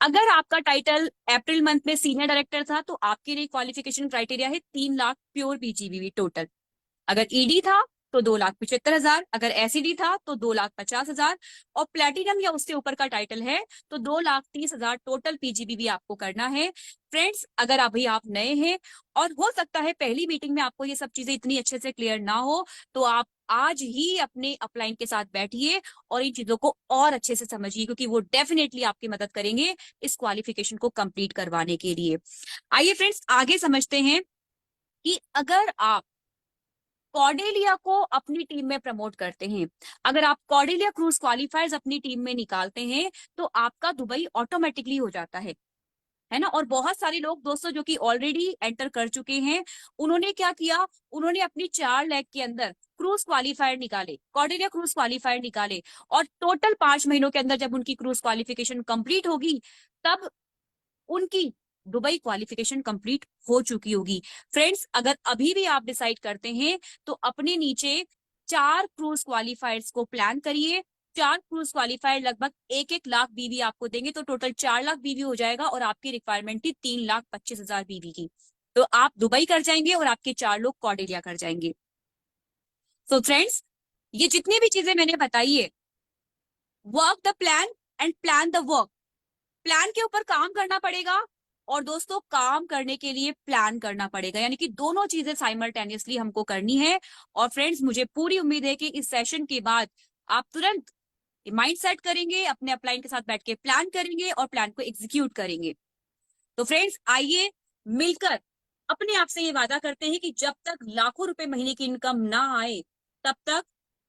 अगर आपका टाइटल अप्रैल मंथ में सीनियर डायरेक्टर था, तो आपके लिए क्वालिफिकेशन क्राइटेरिया है 3 लाख प्योर पीजीबीवी टोटल। अगर ईडी था तो 2,75,000, अगर एसईडी था तो 2,50,000, और प्लेटिनम या उससे ऊपर का टाइटल है तो 2,30,000 टोटल पीजीबीवी आपको करना है। फ्रेंड्स अगर अभी आप नए हैं और हो सकता है पहली मीटिंग में आपको ये सब चीजें इतनी अच्छे से क्लियर ना हो, तो आप आज ही अपने अपलाइन के साथ बैठिए और इन चीजों को और अच्छे से समझिए, क्योंकि वो डेफिनेटली आपकी मदद करेंगे इस क्वालिफिकेशन को कंप्लीट करवाने के लिए। आइए फ्रेंड्स आगे समझते हैं कि अगर आप कॉर्डेलिया को अपनी टीम में प्रमोट करते हैं, अगर आप कॉर्डेलिया क्रूज क्वालिफायर्स अपनी टीम में निकालते हैं, तो आपका दुबई ऑटोमेटिकली हो जाता है ना। और बहुत सारे लोग दोस्तों जो कि ऑलरेडी एंटर कर चुके हैं, उन्होंने क्या किया, उन्होंने अपनी 4 लेग के अंदर क्रूज क्वालिफायर निकाले, कॉर्डेलिया क्रूज क्वालिफायर निकाले, और टोटल 5 महीनों के अंदर जब उनकी क्रूज क्वालिफिकेशन कंप्लीट होगी, तब उनकी दुबई क्वालिफिकेशन कंप्लीट हो चुकी होगी। फ्रेंड्स अगर अभी भी आप डिसाइड करते हैं, तो अपने नीचे 4 क्रूज क्वालिफायर्स को प्लान करिए। 4 क्रूज क्वालिफायर लगभग 1-1 लाख बीवी आपको देंगे, तो टोटल 4 लाख बीवी हो जाएगा, और आपकी रिक्वायरमेंट थी 3,25,000 बीवी की। तो आप दुबई कर जाएंगे और आपके 4 लोग कॉर्डेलिया कर जाएंगे। तो फ्रेंड्स ये जितनी भी चीजें मैंने बताई है, work the plan and plan the work, plan के ऊपर काम करना पड़ेगा, और दोस्तों काम करने के लिए प्लान करना पड़ेगा, यानी कि दोनों चीजें साइमल्टेनियसली हमको करनी है। और फ्रेंड्स मुझे पूरी उम्मीद है कि इस सेशन के बाद आप तुरंत माइंड सेट करेंगे, अपने अपलाइन के साथ बैठ के प्लान करेंगे और प्लान को एग्जीक्यूट करेंगे। तो फ्रेंड्स आइए मिलकर अपने आप से ये वादा करते हैं कि जब तक लाखों रुपए महीने की इनकम ना आए, तब तक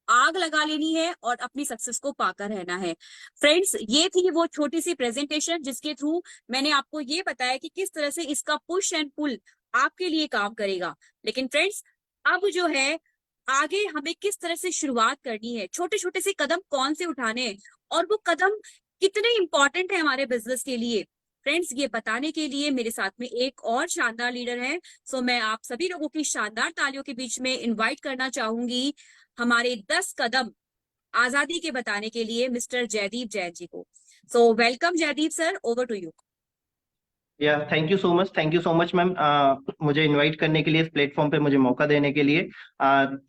आग लगा लेनी है और अपनी सक्सेस को पाकर रहना है। फ्रेंड्स, ये थी वो छोटी सी प्रेजेंटेशन जिसके थ्रू मैंने आपको ये बताया कि किस तरह से इसका पुश एंड पुल आपके लिए काम करेगा। लेकिन फ्रेंड्स, अब जो है आगे हमें किस तरह से शुरुआत करनी है, छोटे छोटे से कदम कौन से उठाने हैं और वो कदम कितने इंपॉर्टेंट है हमारे बिजनेस के लिए, फ्रेंड्स ये बताने के लिए मेरे साथ में एक और शानदार लीडर है। सो मैं आप सभी लोगों की शानदार तालियों के बीच में इनवाइट करना चाहूंगी हमारे 10 कदम आजादी के बताने के लिए मिस्टर जयदीप जैन जी को। So welcome Jaideep sir, over to you. Yeah thank you so much ma'am, मुझे इनवाइट करने के लिए, इस प्लेटफॉर्म पे मुझे मौका देने के लिए।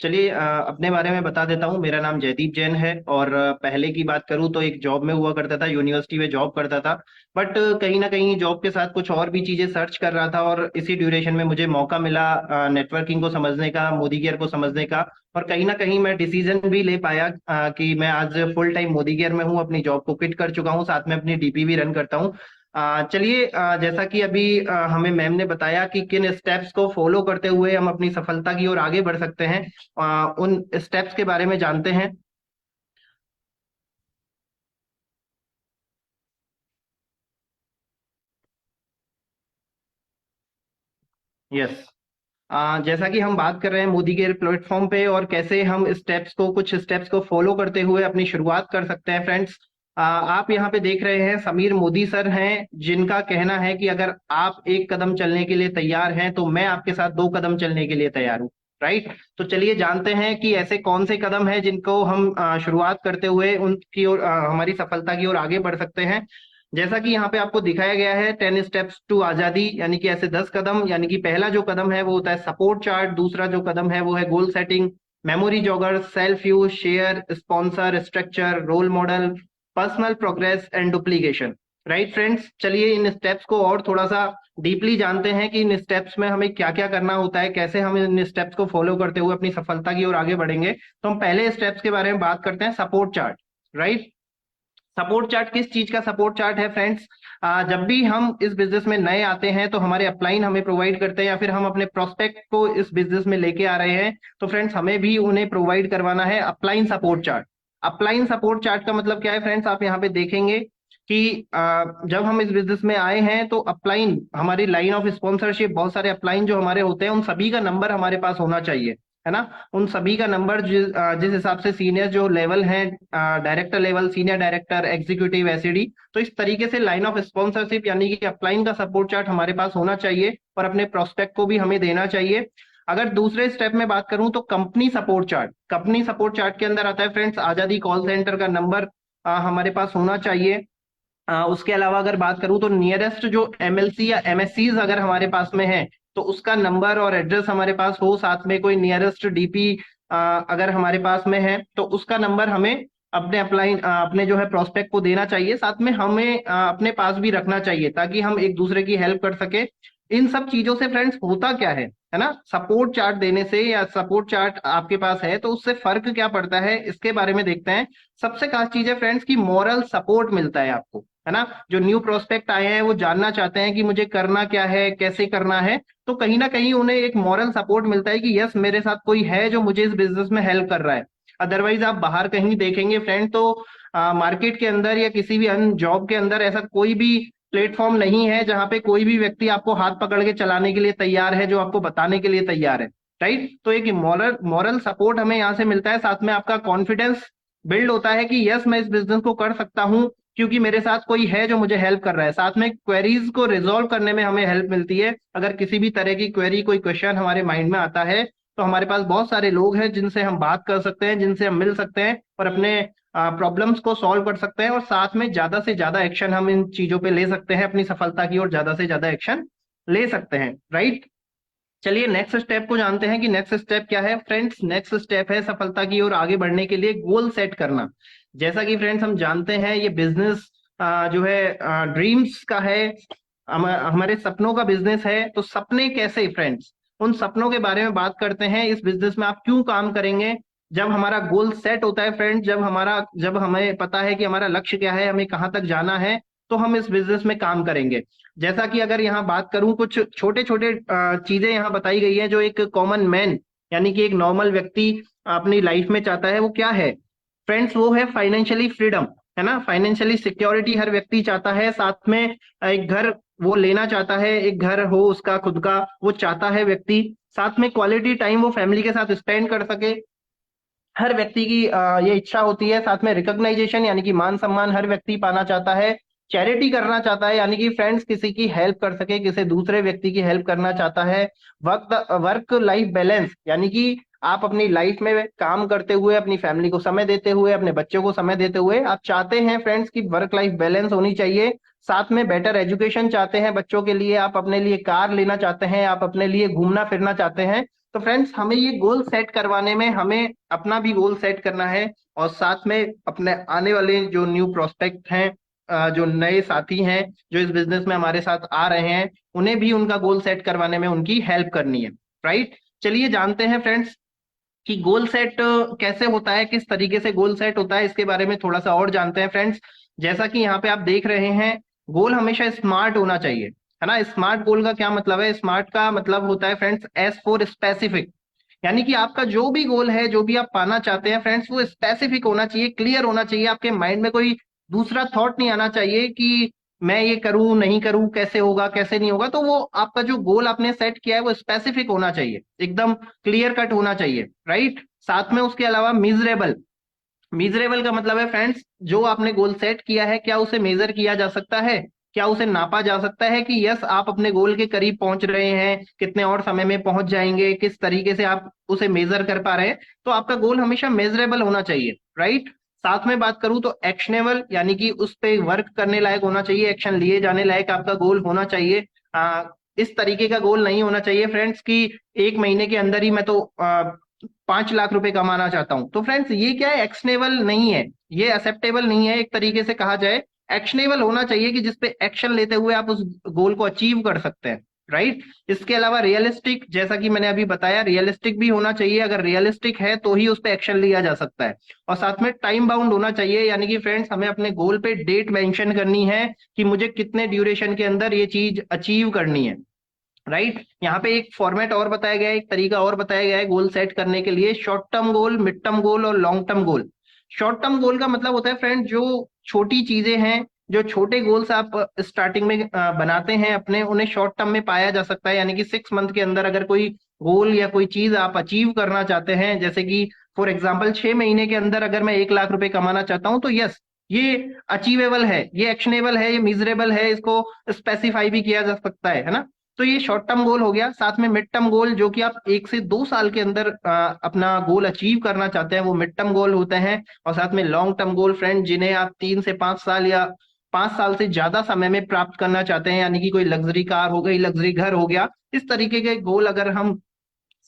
चलिए अपने बारे में बता देता हूँ। मेरा नाम जयदीप जैन है और पहले की बात करूँ तो एक जॉब में हुआ करता था, यूनिवर्सिटी में जॉब करता था। बट कहीं ना कहीं जॉब के साथ कुछ और भी चीजें सर्च कर रहा था और इसी ड्यूरेशन में मुझे मौका मिला नेटवर्किंग को समझने का, मोदी केयर को समझने का। और कहीं ना कहीं मैं डिसीजन भी ले पाया कि मैं आज फुल टाइम मोदी केयर में हूँ, अपनी जॉब को क्विट कर चुका हूँ, साथ में अपनी डीपी भी रन करता हूँ। चलिए जैसा कि अभी हमें मैम ने बताया कि किन स्टेप्स को फॉलो करते हुए हम अपनी सफलता की ओर आगे बढ़ सकते हैं, उन स्टेप्स के बारे में जानते हैं। यस, जैसा कि हम बात कर रहे हैं मोदी केयर प्लेटफॉर्म पे और कैसे हम कुछ स्टेप्स को फॉलो करते हुए अपनी शुरुआत कर सकते हैं। फ्रेंड्स, आप यहाँ पे देख रहे हैं समीर मोदी सर हैं, जिनका कहना है कि अगर आप एक कदम चलने के लिए तैयार हैं तो मैं आपके साथ 2 कदम चलने के लिए तैयार हूँ। राइट, तो चलिए जानते हैं कि ऐसे कौन से कदम हैं जिनको हम शुरुआत करते हुए उनकी ओर हमारी सफलता की ओर आगे बढ़ सकते हैं। जैसा कि यहाँ पे आपको दिखाया गया है 10 स्टेप्स टू आजादी, यानी कि ऐसे 10 कदम। यानी कि पहला जो कदम है वो होता है सपोर्ट चार्ट, दूसरा जो कदम है वो है goal setting, memory jogger, self use, share, sponsor, structure, role model, personal progress and duplication. Right friends, चलिए इन स्टेप्स को और थोड़ा सा डीपली जानते हैं कि इन स्टेप्स में हमें क्या क्या करना होता है, कैसे हम इन स्टेप्स को फॉलो करते हुए अपनी सफलता की ओर आगे बढ़ेंगे। तो हम पहले स्टेप्स के बारे में बात करते हैं, support chart. Right, support chart किस चीज का सपोर्ट चार्ट है फ्रेंड्स? जब भी हम इस बिजनेस में नए आते हैं तो हमारे अपलाइन हमें प्रोवाइड करते हैं, या फिर हम अपने प्रोस्पेक्ट को इस बिजनेस में लेके आ रहे हैं तो फ्रेंड्स हमें भी उन्हें प्रोवाइड करवाना है upline support chart. Upline support chart का मतलब क्या है फ्रेंड्स? आप यहाँ पे देखेंगे कि जब हम इस बिजनेस में आए हैं तो अपलाइन, हमारी लाइन ऑफ स्पॉन्सरशिप, बहुत सारे अपलाइन जो हमारे होते हैं उन सभी का नंबर हमारे पास होना चाहिए, है ना। उन सभी का नंबर जिस हिसाब से सीनियर जो लेवल है, director level, senior director, executive, ACD, तो इस तरीके से लाइन ऑफ स्पॉन्सरशिप यानी कि अपलाइन का सपोर्ट चार्ट हमारे पास होना चाहिए और अपने प्रोस्पेक्ट को भी हमें देना चाहिए। अगर दूसरे स्टेप में बात करूं तो company support chart, company support chart के अंदर आता है फ्रेंड्स आजादी कॉल सेंटर का नंबर हमारे पास होना चाहिए। उसके अलावा अगर बात करूं तो नियरेस्ट जो एमएलसी या एमएससीज अगर हमारे पास में है तो उसका नंबर और एड्रेस हमारे पास हो, साथ में कोई नियरेस्ट डीपी अगर हमारे पास में है तो उसका नंबर हमें अपने जो है प्रोस्पेक्ट को देना चाहिए, साथ में हमें अपने पास भी रखना चाहिए ताकि हम एक दूसरे की हेल्प कर सके। इन सब चीजों से फ्रेंड्स होता क्या है ना, सपोर्ट चार्ट देने से या सपोर्ट चार्ट आपके पास है तो उससे फर्क क्या पड़ता है इसके बारे में देखते हैं। सबसे खास चीज है फ्रेंड्स की मॉरल सपोर्ट मिलता है आपको, है ना। जो न्यू प्रोस्पेक्ट आए हैं वो जानना चाहते हैं कि मुझे करना क्या है, कैसे करना है, तो कहीं ना कहीं उन्हें एक मॉरल सपोर्ट मिलता है कि यस मेरे साथ कोई है जो मुझे इस बिजनेस में हेल्प कर रहा है। अदरवाइज आप बाहर कहीं देखेंगे फ्रेंड तो मार्केट के अंदर या किसी भी अन्य जॉब के अंदर ऐसा कोई भी प्लेटफॉर्म नहीं है जहां पे कोई भी व्यक्ति आपको हाथ पकड़ के चलाने के लिए तैयार है, जो आपको बताने के लिए तैयार है। राइट, तो एक मॉरल सपोर्ट हमें यहाँ से मिलता है, साथ में आपका कॉन्फिडेंस बिल्ड होता है कि यस मैं इस बिजनेस को कर सकता हूँ क्योंकि मेरे साथ कोई है जो मुझे हेल्प कर रहा है। साथ में क्वेरीज को रिजॉल्व करने में हमें हेल्प मिलती है। अगर किसी भी तरह की क्वेरी, कोई क्वेश्चन हमारे माइंड में आता है तो हमारे पास बहुत सारे लोग हैं जिनसे हम बात कर सकते हैं, जिनसे हम मिल सकते हैं और अपने प्रॉब्लम्स को सॉल्व कर सकते हैं, और साथ में ज्यादा से ज्यादा एक्शन हम इन चीजों पे ले सकते हैं, अपनी सफलता की ओर ज्यादा से ज्यादा एक्शन ले सकते हैं। राइट, चलिए नेक्स्ट स्टेप को जानते हैं कि नेक्स्ट स्टेप क्या है फ्रेंड्स। नेक्स्ट स्टेप है सफलता की ओर आगे बढ़ने के लिए गोल सेट करना। जैसा कि फ्रेंड्स हम जानते हैं ये बिजनेस जो है ड्रीम्स का है, हमारे सपनों का बिजनेस है। तो सपने कैसे फ्रेंड्स, उन सपनों के बारे में बात करते हैं। इस बिजनेस में आप क्यों काम करेंगे? जब हमारा गोल सेट होता है फ्रेंड्स, जब हमें पता है कि हमारा लक्ष्य क्या है, हमें कहाँ तक जाना है, तो हम इस बिजनेस में काम करेंगे। जैसा कि अगर यहाँ बात करूं, कुछ छोटे छोटे चीजें यहाँ बताई गई है जो एक कॉमन मैन यानी कि एक नॉर्मल व्यक्ति अपनी लाइफ में चाहता है वो क्या है फ्रेंड्स, वो है फाइनेंशियली फ्रीडम, है ना। फाइनेंशियली सिक्योरिटी हर व्यक्ति चाहता है, साथ में एक घर वो लेना चाहता है, एक घर हो उसका खुद का वो चाहता है व्यक्ति, साथ में क्वालिटी टाइम वो फैमिली के साथ स्पेंड कर सके, हर व्यक्ति की ये इच्छा होती है। साथ में रिकॉग्नाइजेशन यानी कि मान सम्मान हर व्यक्ति पाना चाहता है, चैरिटी करना चाहता है यानी कि फ्रेंड्स किसी की हेल्प कर सके, किसी दूसरे व्यक्ति की हेल्प करना चाहता है। वर्क लाइफ बैलेंस यानी कि आप अपनी लाइफ में काम करते हुए अपनी फैमिली को समय देते हुए अपने बच्चों को समय देते हुए आप चाहते हैं फ्रेंड्स की वर्क लाइफ बैलेंस होनी चाहिए। साथ में बेटर एजुकेशन चाहते हैं बच्चों के लिए, आप अपने लिए कार लेना चाहते हैं, आप अपने लिए घूमना फिरना चाहते हैं। तो फ्रेंड्स हमें ये गोल सेट करवाने में हमें अपना भी गोल सेट करना है और साथ में अपने आने वाले जो न्यू प्रोस्पेक्ट हैं, जो नए साथी हैं जो इस बिजनेस में हमारे साथ आ रहे हैं, उन्हें भी उनका गोल सेट करवाने में उनकी हेल्प करनी है, राइट। चलिए जानते हैं फ्रेंड्स कि गोल सेट कैसे होता है, किस तरीके से गोल सेट होता है, इसके बारे में थोड़ा सा और जानते हैं फ्रेंड्स। जैसा कि यहाँ पे आप देख रहे हैं, गोल हमेशा स्मार्ट होना चाहिए, है ना। स्मार्ट गोल का क्या मतलब है? स्मार्ट का मतलब होता है फ्रेंड्स एस फॉर स्पेसिफिक, यानी कि आपका जो भी गोल है, जो भी आप पाना चाहते हैं फ्रेंड्स, वो स्पेसिफिक होना चाहिए, क्लियर होना चाहिए। आपके माइंड में कोई दूसरा थॉट नहीं आना चाहिए कि मैं ये करूं नहीं करूं, कैसे होगा कैसे नहीं होगा। तो वो आपका जो गोल आपने सेट किया है वो स्पेसिफिक होना चाहिए, एकदम क्लियर कट होना चाहिए, राइट। साथ में उसके अलावा मिजरेबल, मिजरेबल का मतलब है फ्रेंड्स जो आपने गोल सेट किया है क्या उसे मेजर किया जा सकता है, क्या उसे नापा जा सकता है कि यस आप अपने गोल के करीब पहुंच रहे हैं, कितने और समय में पहुंच जाएंगे, किस तरीके से आप उसे मेजर कर पा रहे हैं। तो आपका गोल हमेशा मेजरेबल होना चाहिए, राइट। साथ में बात करूं तो एक्शनेबल यानी कि उस पे वर्क करने लायक होना चाहिए, एक्शन लिए जाने लायक आपका गोल होना चाहिए। इस तरीके का गोल नहीं होना चाहिए फ्रेंड्स कि 1 महीने के अंदर ही मैं तो 5 लाख रुपए कमाना चाहता हूं। तो फ्रेंड्स ये क्या है? एक्शनेबल नहीं है, ये एक्सेप्टेबल नहीं है। एक तरीके से कहा जाए एक्शनेबल होना चाहिए कि जिसपे एक्शन लेते हुए आप उस गोल को अचीव कर सकते हैं, राइट। इसके अलावा रियलिस्टिक, जैसा कि मैंने अभी बताया, रियलिस्टिक भी होना चाहिए। अगर रियलिस्टिक है तो ही उस पर एक्शन लिया जा सकता है। और साथ में टाइम बाउंड होना चाहिए, यानी कि फ्रेंड्स हमें अपने गोल पे डेट मेंशन करनी है कि मुझे कितने ड्यूरेशन के अंदर ये चीज अचीव करनी है, राइट। यहाँ पे एक फॉर्मेट और बताया गया है, एक तरीका और बताया गया है गोल सेट करने के लिए, short term goal, mid term goal और long term goal. Short term goal का मतलब होता है फ्रेंड जो छोटी चीजें हैं, जो छोटे गोल्स आप स्टार्टिंग में बनाते हैं अपने, उन्हें शॉर्ट टर्म में पाया जा सकता है। यानी कि 6 मंथ के अंदर अगर कोई गोल या कोई चीज आप अचीव करना चाहते हैं, जैसे कि फॉर एग्जाम्पल 6 महीने के अंदर अगर मैं 1 लाख रुपए कमाना चाहता हूं, तो यस ये अचीवेबल है, ये एक्शनेबल है, ये मिजरेबल है, इसको स्पेसिफाई भी किया जा सकता है ना। तो ये शॉर्ट टर्म गोल हो गया। साथ में मिड टर्म गोल, जो कि आप 1 से 2 साल के अंदर अपना गोल अचीव करना चाहते हैं, वो मिड टर्म गोल होते हैं। और साथ में लॉन्ग टर्म गोल फ्रेंड जिन्हें आप 3 से 5 साल या 5 साल से ज्यादा समय में प्राप्त करना चाहते हैं, यानी कि कोई लग्जरी कार हो गई, लग्जरी घर हो गया, इस तरीके के गोल अगर हम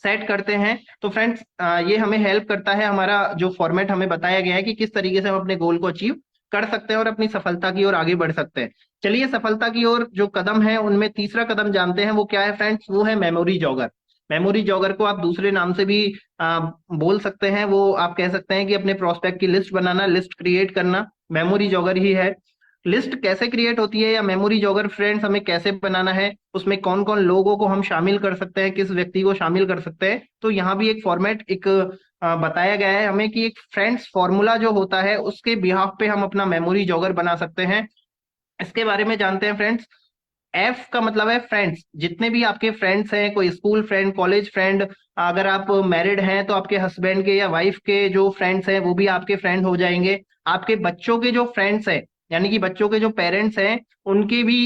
सेट करते हैं तो फ्रेंड्स ये हमें हेल्प करता है। हमारा जो फॉर्मेट हमें बताया गया है कि किस तरीके से हम अपने गोल को अचीव कर सकते हैं और अपनी सफलता की ओर आगे बढ़ सकते हैं। चलिए सफलता की ओर जो कदम है उनमें तीसरा कदम जानते हैं, वो क्या है फ्रेंड्स? वो है मेमोरी जॉगर। मेमोरी जॉगर को आप दूसरे नाम से भी बोल सकते हैं। वो आप कह सकते हैं कि अपने प्रोस्पेक्ट की लिस्ट बनाना, लिस्ट क्रिएट करना, मेमोरी जॉगर ही है। लिस्ट कैसे क्रिएट होती है या मेमोरी जॉगर फ्रेंड्स हमें कैसे बनाना है, उसमें कौन कौन लोगों को हम शामिल कर सकते हैं, किस व्यक्ति को शामिल कर सकते हैं, तो यहाँ भी एक फॉर्मेट एक बताया गया है हमें कि एक फ्रेंड्स फॉर्मूला जो होता है उसके बिहाफ पे हम अपना मेमोरी जॉगर बना सकते हैं। इसके बारे में जानते हैं फ्रेंड्स। एफ का मतलब है फ्रेंड्स, जितने भी आपके फ्रेंड्स हैं, कोई स्कूल फ्रेंड, कॉलेज फ्रेंड, अगर आप मैरिड हैं तो आपके हस्बैंड के या वाइफ के जो फ्रेंड्स हैं वो भी आपके फ्रेंड हो जाएंगे। आपके बच्चों के जो फ्रेंड्स हैं, यानी कि बच्चों के जो पेरेंट्स हैं, उनके भी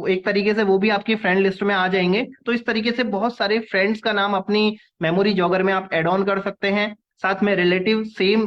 एक तरीके से वो भी आपकी फ्रेंड लिस्ट में आ जाएंगे। तो इस तरीके से बहुत सारे फ्रेंड्स का नाम अपनी मेमोरी जॉगर में आप एड ऑन कर सकते हैं। साथ में रिलेटिव, सेम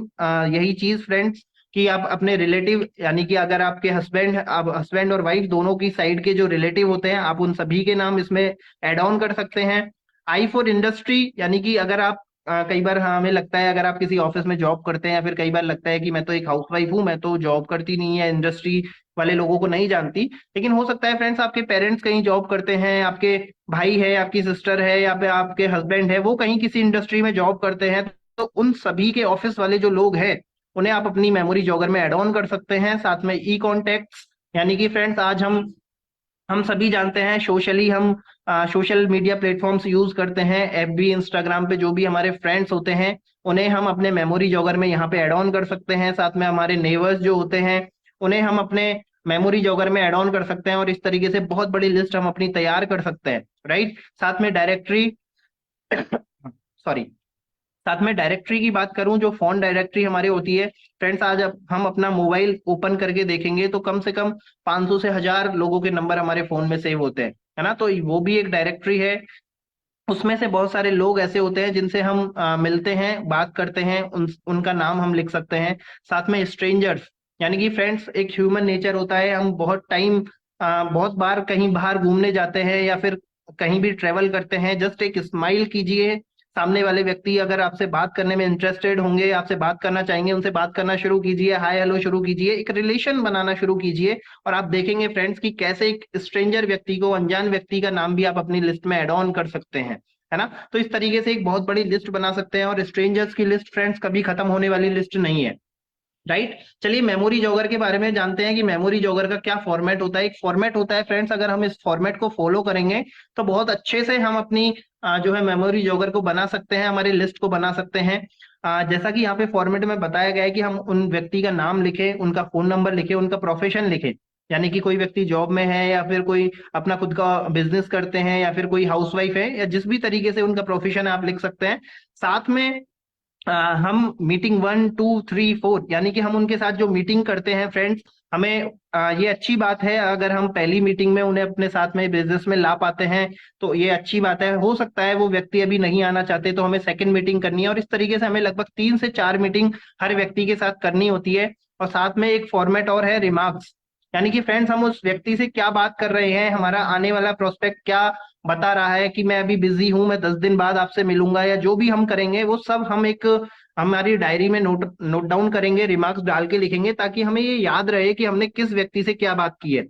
यही चीज फ्रेंड्स कि आप अपने रिलेटिव, यानी कि अगर आपके हस्बैंड और वाइफ दोनों की साइड के जो रिलेटिव होते हैं, आप उन सभी के नाम इसमें एड ऑन कर सकते हैं। आई फॉर इंडस्ट्री, यानी कि अगर आप कई बार हमें लगता है अगर आप किसी ऑफिस में जॉब करते हैं, या फिर कई बार लगता है कि मैं तो एक हाउसवाइफ हूँ, मैं तो जॉब करती नहीं है, इंडस्ट्री वाले लोगों को नहीं जानती। लेकिन हो सकता है फ्रेंड्स आपके पेरेंट्स कहीं जॉब करते हैं, आपके भाई है, आपकी सिस्टर है, या फिर आपके हस्बैंड है, वो कहीं किसी इंडस्ट्री में जॉब करते हैं। तो उन सभी के ऑफिस वाले जो लोग हैं उन्हें आप अपनी मेमोरी जॉगर में एड ऑन कर सकते हैं। साथ में ई कॉन्टेक्ट्स, यानी कि फ्रेंड्स आज हम हम सभी जानते हैं सोशली हम सोशल मीडिया प्लेटफॉर्म्स यूज करते हैं, एफबी इंस्टाग्राम पे जो भी हमारे फ्रेंड्स होते हैं उन्हें हम अपने मेमोरी जॉगर में यहाँ पे ऐड ऑन कर सकते हैं। साथ में हमारे नेबर्स जो होते हैं उन्हें हम अपने मेमोरी जॉगर में ऐड ऑन कर सकते हैं और इस तरीके से बहुत बड़ी लिस्ट हम अपनी तैयार कर सकते हैं, राइट। साथ में डायरेक्टरी सॉरी साथ में डायरेक्टरी की बात करूं, जो फोन डायरेक्टरी हमारी होती है फ्रेंड्स, आज अब हम अपना मोबाइल ओपन करके देखेंगे तो कम से कम 500 से 1000 लोगों के नंबर हमारे फोन में सेव होते हैं, है ना। तो वो भी एक डायरेक्टरी है। उसमें से बहुत सारे लोग ऐसे होते हैं जिनसे हम मिलते हैं, बात करते हैं, उनका नाम हम लिख सकते हैं। साथ में स्ट्रेंजर्स, यानी कि फ्रेंड्स एक ह्यूमन नेचर होता है, हम बहुत बार कहीं बाहर घूमने जाते हैं या फिर कहीं भी ट्रेवल करते हैं, जस्ट एक स्माइल कीजिए, सामने वाले व्यक्ति अगर आपसे बात करने में इंटरेस्टेड होंगे, आपसे बात करना चाहेंगे, उनसे बात करना शुरू कीजिए, हाय हेलो शुरू कीजिए, एक रिलेशन बनाना शुरू कीजिए और आप देखेंगे फ्रेंड्स कि कैसे एक स्ट्रेंजर व्यक्ति को, अनजान व्यक्ति का नाम भी आप अपनी लिस्ट में ऐड ऑन कर सकते हैं, है ना। तो इस तरीके से एक बहुत बड़ी लिस्ट बना सकते हैं और स्ट्रेंजर्स की लिस्ट फ्रेंड्स कभी खत्म होने वाली लिस्ट नहीं है, राइट। चलिए मेमोरी जॉगर के बारे में जानते हैं कि मेमोरी जॉगर का क्या फॉर्मेट होता है। एक फॉर्मेट होता है फ्रेंड्स, अगर हम इस फॉर्मेट को फॉलो करेंगे तो बहुत अच्छे से हम अपनी जो है मेमोरी जॉगर को बना सकते हैं, हमारी लिस्ट को बना सकते हैं। जैसा कि यहाँ पे फॉर्मेट में बताया गया है कि हम उन व्यक्ति का नाम लिखें, उनका फोन नंबर लिखें, उनका प्रोफेशन लिखें, यानी कि कोई व्यक्ति जॉब में है या फिर कोई अपना खुद का बिजनेस करते हैं या फिर कोई हाउसवाइफ है, या जिस भी तरीके से उनका प्रोफेशन आप लिख सकते हैं। साथ में हम मीटिंग 1 2 3 4 यानी कि हम उनके साथ जो मीटिंग करते हैं फ्रेंड्स, हमें ये अच्छी बात है अगर हम पहली मीटिंग में उन्हें अपने साथ में बिजनेस में ला पाते हैं तो ये अच्छी बात है। हो सकता है वो व्यक्ति अभी नहीं आना चाहते तो हमें सेकंड मीटिंग करनी है और इस तरीके से हमें लगभग 3 से 4 मीटिंग हर व्यक्ति के साथ करनी होती है। और साथ में एक फॉर्मेट और है रिमार्क्स, यानी कि फ्रेंड्स हम उस व्यक्ति से क्या बात कर रहे हैं, हमारा आने वाला प्रोस्पेक्ट क्या बता रहा है कि मैं अभी बिजी हूं, मैं 10 दिन बाद आपसे मिलूंगा, या जो भी हम करेंगे वो सब हम एक हमारी डायरी में नोट डाउन करेंगे, रिमार्क्स डाल के लिखेंगे ताकि हमें ये याद रहे कि हमने किस व्यक्ति से क्या बात की है,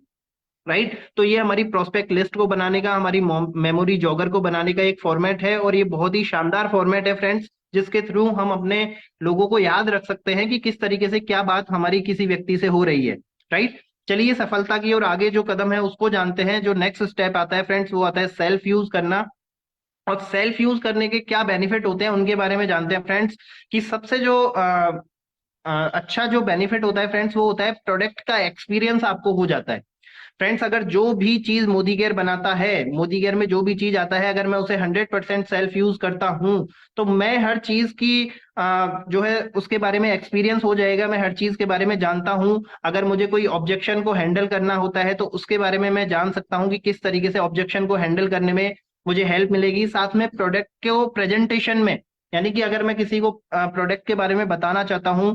राइट। तो ये हमारी प्रोस्पेक्ट लिस्ट को बनाने का, हमारी मेमोरी जॉगर को बनाने का एक फॉर्मेट है और ये बहुत ही शानदार फॉर्मेट है फ्रेंड्स, जिसके थ्रू हम अपने लोगों को याद रख सकते हैं कि किस तरीके से क्या बात हमारी किसी व्यक्ति से हो रही है, राइट। चलिए सफलता की और आगे जो कदम है उसको जानते हैं। जो नेक्स्ट स्टेप आता है फ्रेंड्स वो आता है सेल्फ यूज करना। और सेल्फ यूज करने के क्या बेनिफिट होते हैं उनके बारे में जानते हैं फ्रेंड्स। कि सबसे जो अच्छा जो बेनिफिट होता है फ्रेंड्स वो होता है प्रोडक्ट का एक्सपीरियंस आपको हो जाता है। फ्रेंड्स अगर जो भी चीज मोदी केयर बनाता है, मोदी केयर में जो भी चीज आता है, अगर मैं उसे 100% सेल्फ यूज करता हूं तो मैं हर चीज की जो है उसके बारे में एक्सपीरियंस हो जाएगा, मैं हर चीज के बारे में जानता हूं। अगर मुझे कोई ऑब्जेक्शन को हैंडल करना होता है तो उसके बारे में मैं जान सकता हूं कि किस तरीके से ऑब्जेक्शन को हैंडल करने में मुझे हेल्प मिलेगी। साथ में प्रोडक्ट को प्रेजेंटेशन में, यानी कि अगर मैं किसी को प्रोडक्ट के बारे में बताना चाहता हूं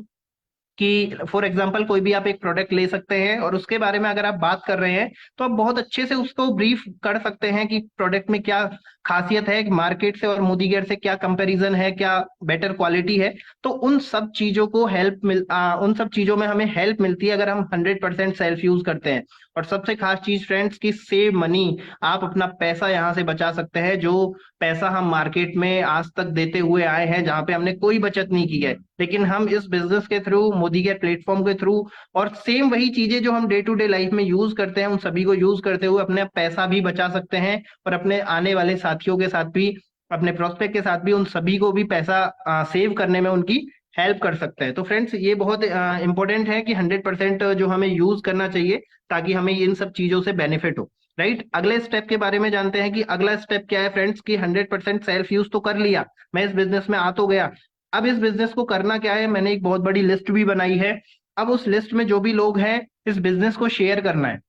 कि फॉर एग्जांपल कोई भी आप एक प्रोडक्ट ले सकते हैं और उसके बारे में अगर आप बात कर रहे हैं तो आप बहुत अच्छे से उसको ब्रीफ कर सकते हैं कि प्रोडक्ट में क्या खासियत है, मार्केट से और मोदी केयर से क्या कंपैरिजन है, क्या बेटर क्वालिटी है। तो उन सब चीजों को उन सब चीजों में हमें हेल्प मिलती है अगर हम 100% सेल्फ यूज करते हैं। और सबसे खास चीज फ्रेंड्स की सेव मनी, आप अपना पैसा यहाँ से बचा सकते हैं, जो पैसा हम मार्केट में आज तक देते हुए आए हैं जहां पे हमने कोई बचत नहीं की है, लेकिन हम इस बिजनेस के थ्रू, मोदी केयर प्लेटफॉर्म के थ्रू और सेम वही चीजें जो हम डे टू डे लाइफ में यूज करते हैं उन सभी को यूज करते हुए अपने पैसा भी बचा सकते हैं और अपने आने वाले साथियों के साथ भी, अपने प्रोस्पेक्ट के साथ भी, उन सभी को भी पैसा सेव करने में उनकी हेल्प कर सकते हैं। तो फ्रेंड्स ये बहुत इंपॉर्टेंट है कि 100% जो हमें यूज करना चाहिए ताकि हमें इन सब चीजों से बेनिफिट हो, राइट। अगले स्टेप के बारे में जानते हैं कि अगला स्टेप क्या है फ्रेंड्स। कि 100% सेल्फ यूज तो कर लिया, मैं इस बिजनेस में आ तो गया, अब इस बिजनेस को करना क्या है, मैंने एक बहुत बड़ी लिस्ट भी बनाई है। अब उस लिस्ट में जो भी लोग हैं इस बिजनेस को शेयर करना है,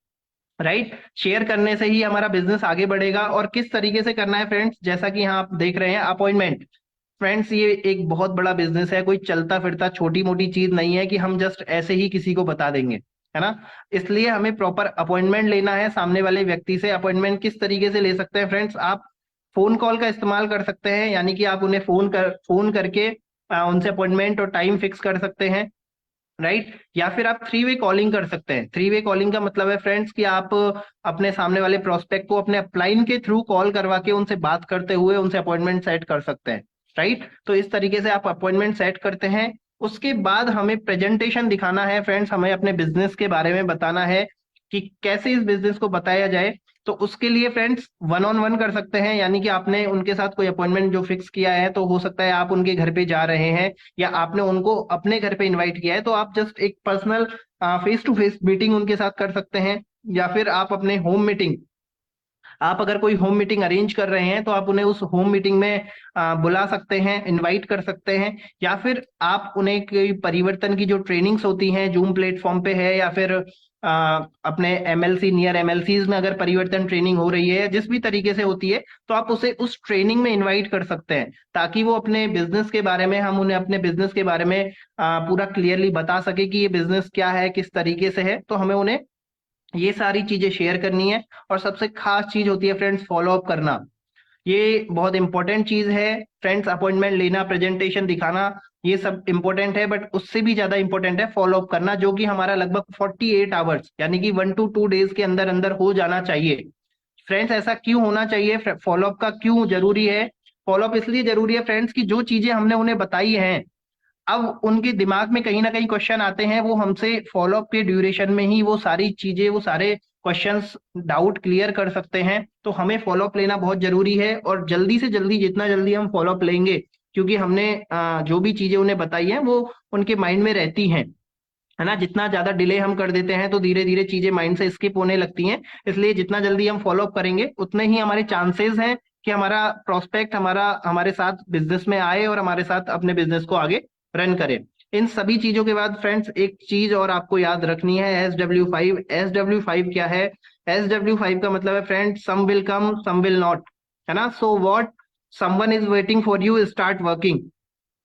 राइट। शेयर करने से ही हमारा बिजनेस आगे बढ़ेगा। और किस तरीके से करना है फ्रेंड्स, जैसा कि यहाँ आप देख रहे हैं अपॉइंटमेंट। फ्रेंड्स ये एक बहुत बड़ा बिजनेस है, कोई चलता फिरता छोटी मोटी चीज नहीं है कि हम जस्ट ऐसे ही किसी को बता देंगे, है ना। इसलिए हमें प्रॉपर अपॉइंटमेंट लेना है सामने वाले व्यक्ति से। अपॉइंटमेंट किस तरीके से ले सकते हैं फ्रेंड्स, आप फोन कॉल का इस्तेमाल कर सकते हैं, यानी कि आप उन्हें फोन करके उनसे अपॉइंटमेंट और टाइम फिक्स कर सकते हैं, राइट। या फिर आप 3 वे कॉलिंग कर सकते हैं। 3 वे कॉलिंग का मतलब है फ्रेंड्स कि आप अपने सामने वाले प्रोस्पेक्ट को अपने अपलाइन के थ्रू कॉल करवा के उनसे बात करते हुए उनसे अपॉइंटमेंट सेट कर सकते हैं, राइट। तो इस तरीके से आप अपॉइंटमेंट सेट करते हैं। उसके बाद हमें प्रेजेंटेशन दिखाना है फ्रेंड्स, हमें अपने बिजनेस के बारे में बताना है कि कैसे इस बिजनेस को बताया जाए। तो उसके लिए फ्रेंड्स 1-on-1 कर सकते हैं, यानी कि आपने उनके साथ कोई अपॉइंटमेंट जो फिक्स किया है, तो हो सकता है आप उनके घर पे जा रहे हैं या आपने उनको अपने घर पे इनवाइट किया है, तो आप जस्ट एक personal face to face meeting उनके साथ कर सकते हैं। या फिर आप अपने होम मीटिंग, आप अगर कोई होम मीटिंग अरेंज कर रहे हैं तो आप उन्हें उस होम मीटिंग में बुला सकते हैं, इनवाइट कर सकते हैं। या फिर आप उन्हें कोई परिवर्तन की जो ट्रेनिंग्स होती हैं, जूम प्लेटफॉर्म पे है या फिर अपने एमएलसी नियर एमएलसीज में अगर परिवर्तन ट्रेनिंग हो रही है, जिस भी तरीके से होती है, तो आप उसे उस ट्रेनिंग में इनवाइट कर सकते हैं, ताकि वो अपने बिजनेस के बारे में, हम उन्हें अपने बिजनेस के बारे में पूरा क्लियरली बता सके कि ये बिजनेस क्या है, किस तरीके से है। तो हमें उन्हें ये सारी चीजें शेयर करनी है। और सबसे खास चीज होती है फ्रेंड्स फॉलो अप करना। ये बहुत इंपॉर्टेंट चीज है फ्रेंड्स। अपॉइंटमेंट लेना, प्रेजेंटेशन दिखाना, ये सब इंपॉर्टेंट है, बट उससे भी ज्यादा इंपॉर्टेंट है फॉलो अप करना, जो कि हमारा लगभग 48 आवर्स यानी कि 1 to 2 डेज के अंदर अंदर हो जाना चाहिए। फ्रेंड्स ऐसा क्यों होना चाहिए, फॉलो अप का क्यों जरूरी है? फॉलो अप इसलिए जरूरी है फ्रेंड्स कि जो चीजें हमने उन्हें बताई हैं, अब उनके दिमाग में कहीं ना कहीं क्वेश्चन आते हैं, वो हमसे फॉलोअप के ड्यूरेशन में ही वो सारी चीजें, वो सारे क्वेश्चंस, डाउट क्लियर कर सकते हैं। तो हमें फॉलोअप लेना बहुत जरूरी है, और जल्दी से जल्दी, जितना जल्दी हम फॉलोअप लेंगे, क्योंकि हमने जो भी चीजें उन्हें बताई हैं वो उनके माइंड में रहती हैं, है ना। जितना ज्यादा डिले हम कर देते हैं तो धीरे धीरे चीजें माइंड से स्किप होने लगती हैं। इसलिए जितना जल्दी हम फॉलोअप करेंगे, उतने ही हमारे चांसेस हैं कि हमारा प्रोस्पेक्ट हमारे साथ बिजनेस में आए और हमारे साथ अपने बिजनेस को आगे रन करे। इन सभी चीजों के बाद फ्रेंड्स एक चीज और आपको याद रखनी है, SW5। SW5 क्या है? SW5 का मतलब है friends, some will come some will not, है ना। So what, someone is waiting for you, start working,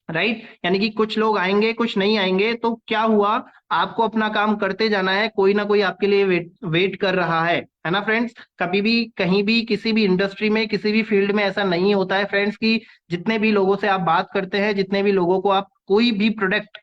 right. यानी कि कुछ लोग आएंगे, कुछ नहीं आएंगे, तो क्या हुआ, आपको अपना काम करते जाना है, कोई ना कोई आपके लिए वेट कर रहा है ना फ्रेंड्स। कभी भी, कहीं भी, किसी भी इंडस्ट्री में, किसी भी फील्ड में ऐसा नहीं होता है फ्रेंड्स कि जितने भी लोगों से आप बात करते हैं, जितने भी लोगों को आप कोई भी प्रोडक्ट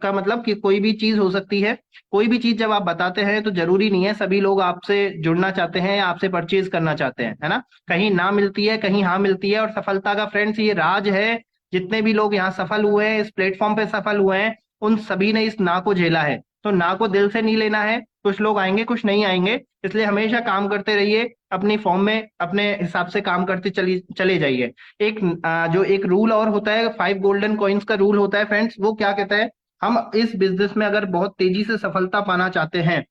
का मतलब कि कोई भी चीज हो सकती है, कोई भी चीज जब आप बताते हैं तो जरूरी नहीं है सभी लोग आपसे जुड़ना चाहते हैं या आपसे परचेज करना चाहते हैं, है ना। कहीं ना मिलती है, कहीं हाँ मिलती है। और सफलता का फ्रेंड्स ये राज है, जितने भी लोग यहाँ सफल हुए हैं, इस प्लेटफॉर्म पे सफल हुए हैं, उन सभी ने इस ना को झेला है। तो ना को दिल से नहीं लेना है। कुछ लोग आएंगे, कुछ नहीं आएंगे, इसलिए हमेशा काम करते रहिए, अपनी फॉर्म में अपने हिसाब से काम करते चले जाइए। जो एक रूल और होता है, 5 गोल्डन कॉइन्स का रूल होता है फ्रेंड्स। वो क्या कहता है, हम इस बिजनेस में अगर बहुत तेजी से सफलता पाना चाहते हैं,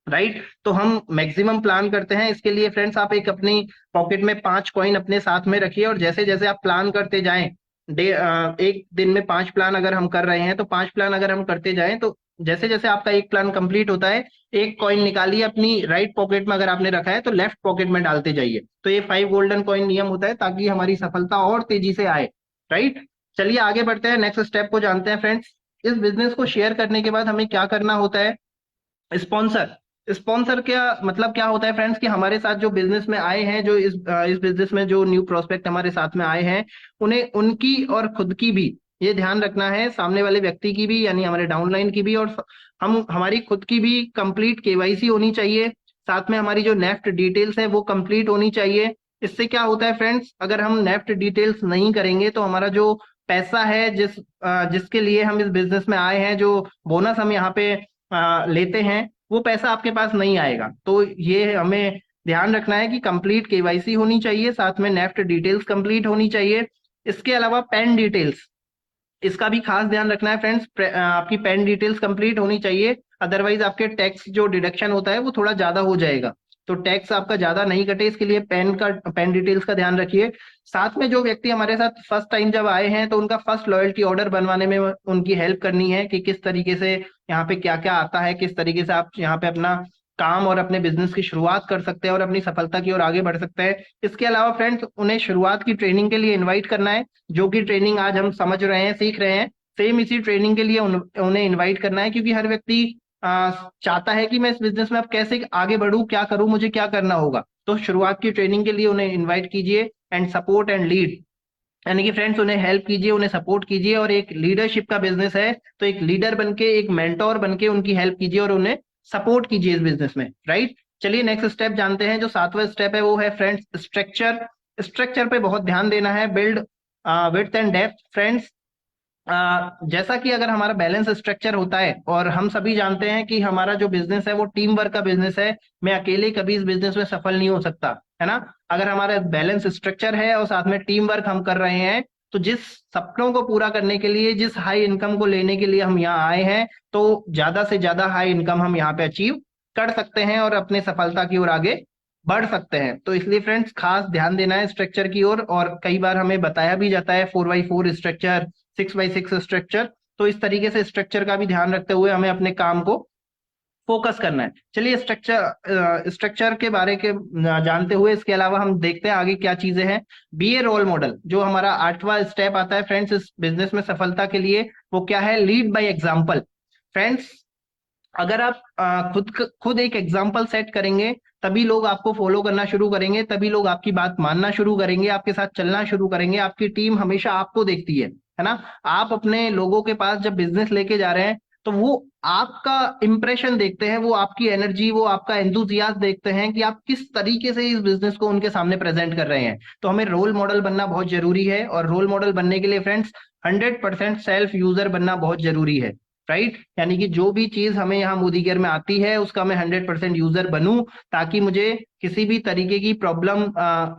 राइट, तो हम मैक्सिमम प्लान करते हैं। इसके लिए फ्रेंड्स आप एक अपनी पॉकेट में 5 कॉइन अपने साथ में रखिए, और जैसे जैसे आप प्लान करते जाएं, एक दिन में 5 प्लान अगर हम कर रहे हैं, तो 5 प्लान अगर हम करते जाएं, तो जैसे जैसे आपका एक प्लान कंप्लीट होता है, एक कॉइन निकालिए अपनी राइट पॉकेट में, अगर आपने रखा है तो लेफ्ट पॉकेट में डालते जाइए। तो ये 5 गोल्डन कॉइन नियम होता है, ताकि हमारी सफलता और तेजी से आए, राइट। चलिए आगे बढ़ते हैं, नेक्स्ट स्टेप को जानते हैं फ्रेंड्स। इस बिजनेस को शेयर करने के बाद हमें क्या करना होता है? स्पॉन्सर। स्पॉन्सर क्या मतलब, क्या होता है फ्रेंड्स कि हमारे साथ जो बिजनेस में आए हैं, जो इस बिजनेस में जो न्यू प्रोस्पेक्ट हमारे साथ में आए हैं, उन्हें उनकी और खुद की भी ये ध्यान रखना है, सामने वाले व्यक्ति की भी, यानी हमारे डाउनलाइन की भी, और हमारी खुद की भी कंप्लीट केवाईसी होनी चाहिए। साथ में हमारी जो नेफ्ट डिटेल्स है वो कंप्लीट होनी चाहिए। इससे क्या होता है फ्रेंड्स, अगर हम नेफ्ट डिटेल्स नहीं करेंगे तो हमारा जो पैसा है, जिसके लिए हम इस बिजनेस में आए हैं, जो बोनस हम यहाँ पे लेते हैं, वो पैसा आपके पास नहीं आएगा। तो ये हमें ध्यान रखना है कि कंप्लीट केवाईसी होनी चाहिए, साथ में नेफ्ट डिटेल्स कंप्लीट होनी चाहिए। इसके अलावा पैन डिटेल्स, इसका भी खास ध्यान रखना है फ्रेंड्स। आपकी पैन डिटेल्स कंप्लीट होनी चाहिए, अदरवाइज आपके टैक्स जो डिडक्शन होता है वो थोड़ा ज्यादा हो जाएगा। तो टैक्स आपका ज्यादा नहीं कटे, इसके लिए पैन डिटेल्स का ध्यान रखिए। साथ में जो व्यक्ति हमारे साथ फर्स्ट टाइम जब आए हैं, तो उनका फर्स्ट लॉयल्टी ऑर्डर बनवाने में उनकी हेल्प करनी है, कि किस तरीके से यहाँ पे क्या क्या आता है, किस तरीके से आप यहाँ पे अपना काम और अपने बिजनेस की शुरुआत कर सकते हैं और अपनी सफलता की ओर आगे बढ़ सकते हैं। इसके अलावा फ्रेंड्स उन्हें शुरुआत की ट्रेनिंग के लिए इन्वाइट करना है, जो कि ट्रेनिंग आज हम समझ रहे हैं, सीख रहे हैं। सेम इसी ट्रेनिंग के लिए उन्हें इन्वाइट करना है, क्योंकि हर व्यक्ति चाहता है कि मैं इस बिजनेस में अब कैसे आगे बढ़ूं, क्या करूं, मुझे क्या करना होगा। तो शुरुआत की ट्रेनिंग के लिए उन्हें इन्वाइट कीजिए, एंड सपोर्ट एंड लीड, यानी कि फ्रेंड्स उन्हें हेल्प कीजिए, उन्हें सपोर्ट कीजिए। और एक लीडरशिप का बिजनेस है, तो एक लीडर बनके, एक मेंटोर बनके उनकी हेल्प कीजिए और उन्हें सपोर्ट कीजिए इस बिजनेस में, राइट। चलिए नेक्स्ट स्टेप जानते हैं। जो 7वां स्टेप है वो है फ्रेंड्स स्ट्रक्चर। स्ट्रक्चर पे बहुत ध्यान देना है। Build width and depth friends. जैसा कि अगर हमारा बैलेंस स्ट्रक्चर होता है, और हम सभी जानते हैं कि हमारा जो बिजनेस है वो टीम वर्क का बिजनेस है, मैं अकेले कभी इस बिजनेस में सफल नहीं हो सकता, है ना। अगर हमारा बैलेंस स्ट्रक्चर है और साथ में टीम वर्क हम कर रहे हैं, तो जिस सपनों को पूरा करने के लिए, जिस हाई इनकम को लेने के लिए हम यहाँ आए हैं, तो ज्यादा से ज्यादा हाई इनकम हम यहाँ पे अचीव कर सकते हैं और अपने सफलता की ओर आगे बढ़ सकते हैं। तो इसलिए फ्रेंड्स खास ध्यान देना है स्ट्रक्चर की ओर, और कई बार हमें बताया भी जाता है 4x4 स्ट्रक्चर, 6x6 स्ट्रक्चर। तो इस तरीके से स्ट्रक्चर का भी ध्यान रखते हुए हमें अपने काम को फोकस करना है। चलिए स्ट्रक्चर के बारे के जानते हुए इसके अलावा हम देखते हैं आगे क्या चीजें हैं। बी ए रोल मॉडल, जो हमारा 8वां स्टेप आता है फ्रेंड्स इस बिजनेस में सफलता के लिए, वो क्या है? Lead by example. फ्रेंड्स अगर आप खुद एक एग्जाम्पल सेट करेंगे, तभी लोग आपको फॉलो करना शुरू करेंगे, तभी लोग आपकी बात मानना शुरू करेंगे, आपके साथ चलना शुरू करेंगे। आपकी टीम हमेशा आपको देखती है ना। आप अपने लोगों के पास जब बिजनेस लेके जा रहे हैं, तो वो आपका इंप्रेशन देखते हैं, वो आपकी एनर्जी, वो आपका एंथुजियाज्म देखते हैं कि आप किस तरीके से इस बिजनेस को उनके सामने प्रेजेंट कर रहे हैं। तो हमें रोल मॉडल बनना बहुत जरूरी है, और रोल मॉडल बनने के लिए फ्रेंड्स 100% सेल्फ यूजर बनना बहुत जरूरी है, राइट। यानी कि जो भी चीज हमें यहाँ मोदी केयर में आती है उसका मैं 100% यूजर बनूं, ताकि मुझे किसी भी तरीके की प्रॉब्लम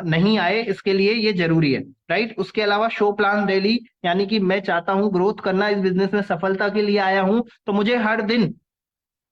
नहीं आए, इसके लिए ये जरूरी है, राइट। उसके अलावा शो प्लान डेली, यानी कि मैं चाहता हूं ग्रोथ करना, इस बिजनेस में सफलता के लिए आया हूं, तो मुझे हर दिन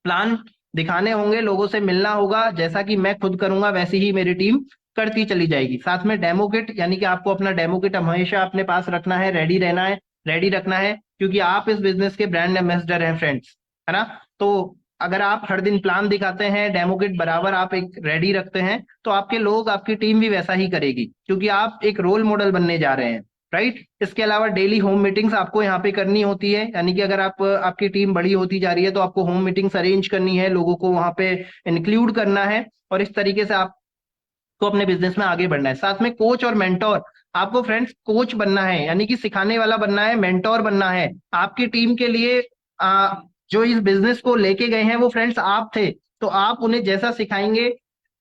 प्लान दिखाने होंगे, लोगों से मिलना होगा। जैसा कि मैं खुद करूंगा वैसे ही मेरी टीम करती चली जाएगी। साथ में डेमो किट, यानी कि आपको अपना डेमो किट हमेशा अपने पास रखना है, रेडी रहना है, रेडी रखना है, क्योंकि आप इस बिजनेस के ब्रांड एम्बेसडर हैं फ्रेंड्स, है ना। तो अगर आप हर दिन प्लान दिखाते हैं, डेमो किट बराबर आप एक रेडी रखते हैं, तो आपके लोग, आपकी टीम भी वैसा ही करेगी, क्योंकि आप एक रोल मॉडल बनने जा रहे हैं, राइट। इसके अलावा डेली होम मीटिंग्स आपको यहाँ पे करनी होती है, यानी कि अगर आपकी टीम बड़ी होती जा रही है, तो आपको होम मीटिंग्स अरेंज करनी है, लोगों को वहां पे इंक्लूड करना है, और इस तरीके से आपको अपने बिजनेस में आगे बढ़ना है। साथ में कोच और मेंटोर, आपको फ्रेंड्स कोच बनना है, यानी कि सिखाने वाला बनना है, मेंटोर बनना है। आपकी टीम के लिए जो इस बिजनेस को लेके गए हैं वो फ्रेंड्स आप थे, तो आप उन्हें जैसा सिखाएंगे,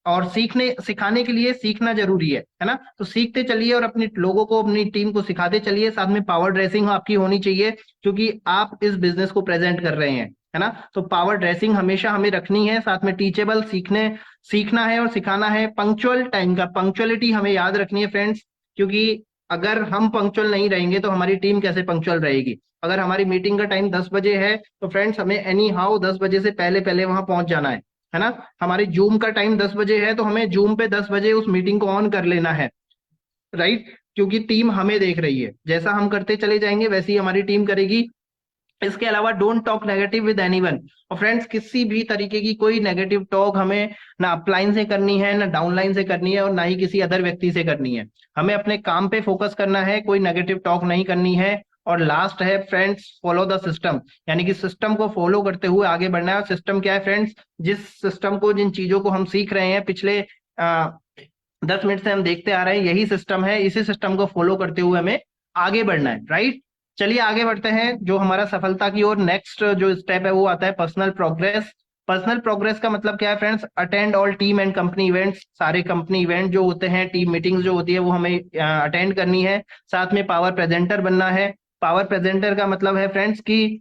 और सिखाने के लिए सीखना जरूरी है ना। तो सीखते चलिए और अपने लोगों को, अपनी टीम को सिखाते चलिए। साथ में पावर ड्रेसिंग आपकी होनी चाहिए, क्योंकि आप इस बिजनेस को प्रेजेंट कर रहे हैं, है ना। तो पावर ड्रेसिंग हमेशा हमें रखनी है। साथ में टीचेबल, सीखना है और सिखाना है। पंक्चुअल, टाइम का पंक्चुअलिटी हमें याद रखनी है फ्रेंड्स, क्योंकि अगर हम पंक्चुअल नहीं रहेंगे तो हमारी टीम कैसे पंक्चुअल रहेगी। अगर हमारी मीटिंग का टाइम 10 बजे है, तो फ्रेंड्स हमें एनी हाउ 10 बजे से पहले पहले वहां पहुंच जाना है ना। हमारी जूम का टाइम 10 बजे है, तो हमें जूम पे 10 बजे उस मीटिंग को ऑन कर लेना है, राइट। क्योंकि टीम हमें देख रही है, जैसा हम करते चले जाएंगे वैसी हमारी टीम करेगी। इसके अलावा don't talk negative with anyone. और फ्रेंड्स किसी भी तरीके की कोई नेगेटिव टॉक हमें ना अपलाइन से करनी है, ना डाउनलाइन से करनी है, और ना ही किसी अदर व्यक्ति से करनी है। हमें अपने काम पे फोकस करना है, कोई नेगेटिव टॉक नहीं करनी है। और लास्ट है फ्रेंड्स, फॉलो द सिस्टम, यानी कि सिस्टम को फॉलो करते हुए आगे बढ़ना है। और सिस्टम क्या है फ्रेंड्स? जिस सिस्टम को, जिन चीजों को हम सीख रहे हैं पिछले 10 मिनट से हम देखते आ रहे हैं, यही सिस्टम है। इसी सिस्टम को फॉलो करते हुए हमें आगे बढ़ना है, राइट। चलिए आगे बढ़ते हैं। जो हमारा सफलता की ओर नेक्स्ट जो स्टेप है वो आता है पर्सनल प्रोग्रेस। पर्सनल प्रोग्रेस का मतलब क्या है friends? Attend all team and company events. सारे कंपनी इवेंट जो होते हैं, टीम मीटिंग्स जो होती है, वो हमें अटेंड करनी है। साथ में पावर प्रेजेंटर बनना है। पावर प्रेजेंटर का मतलब है फ्रेंड्स कि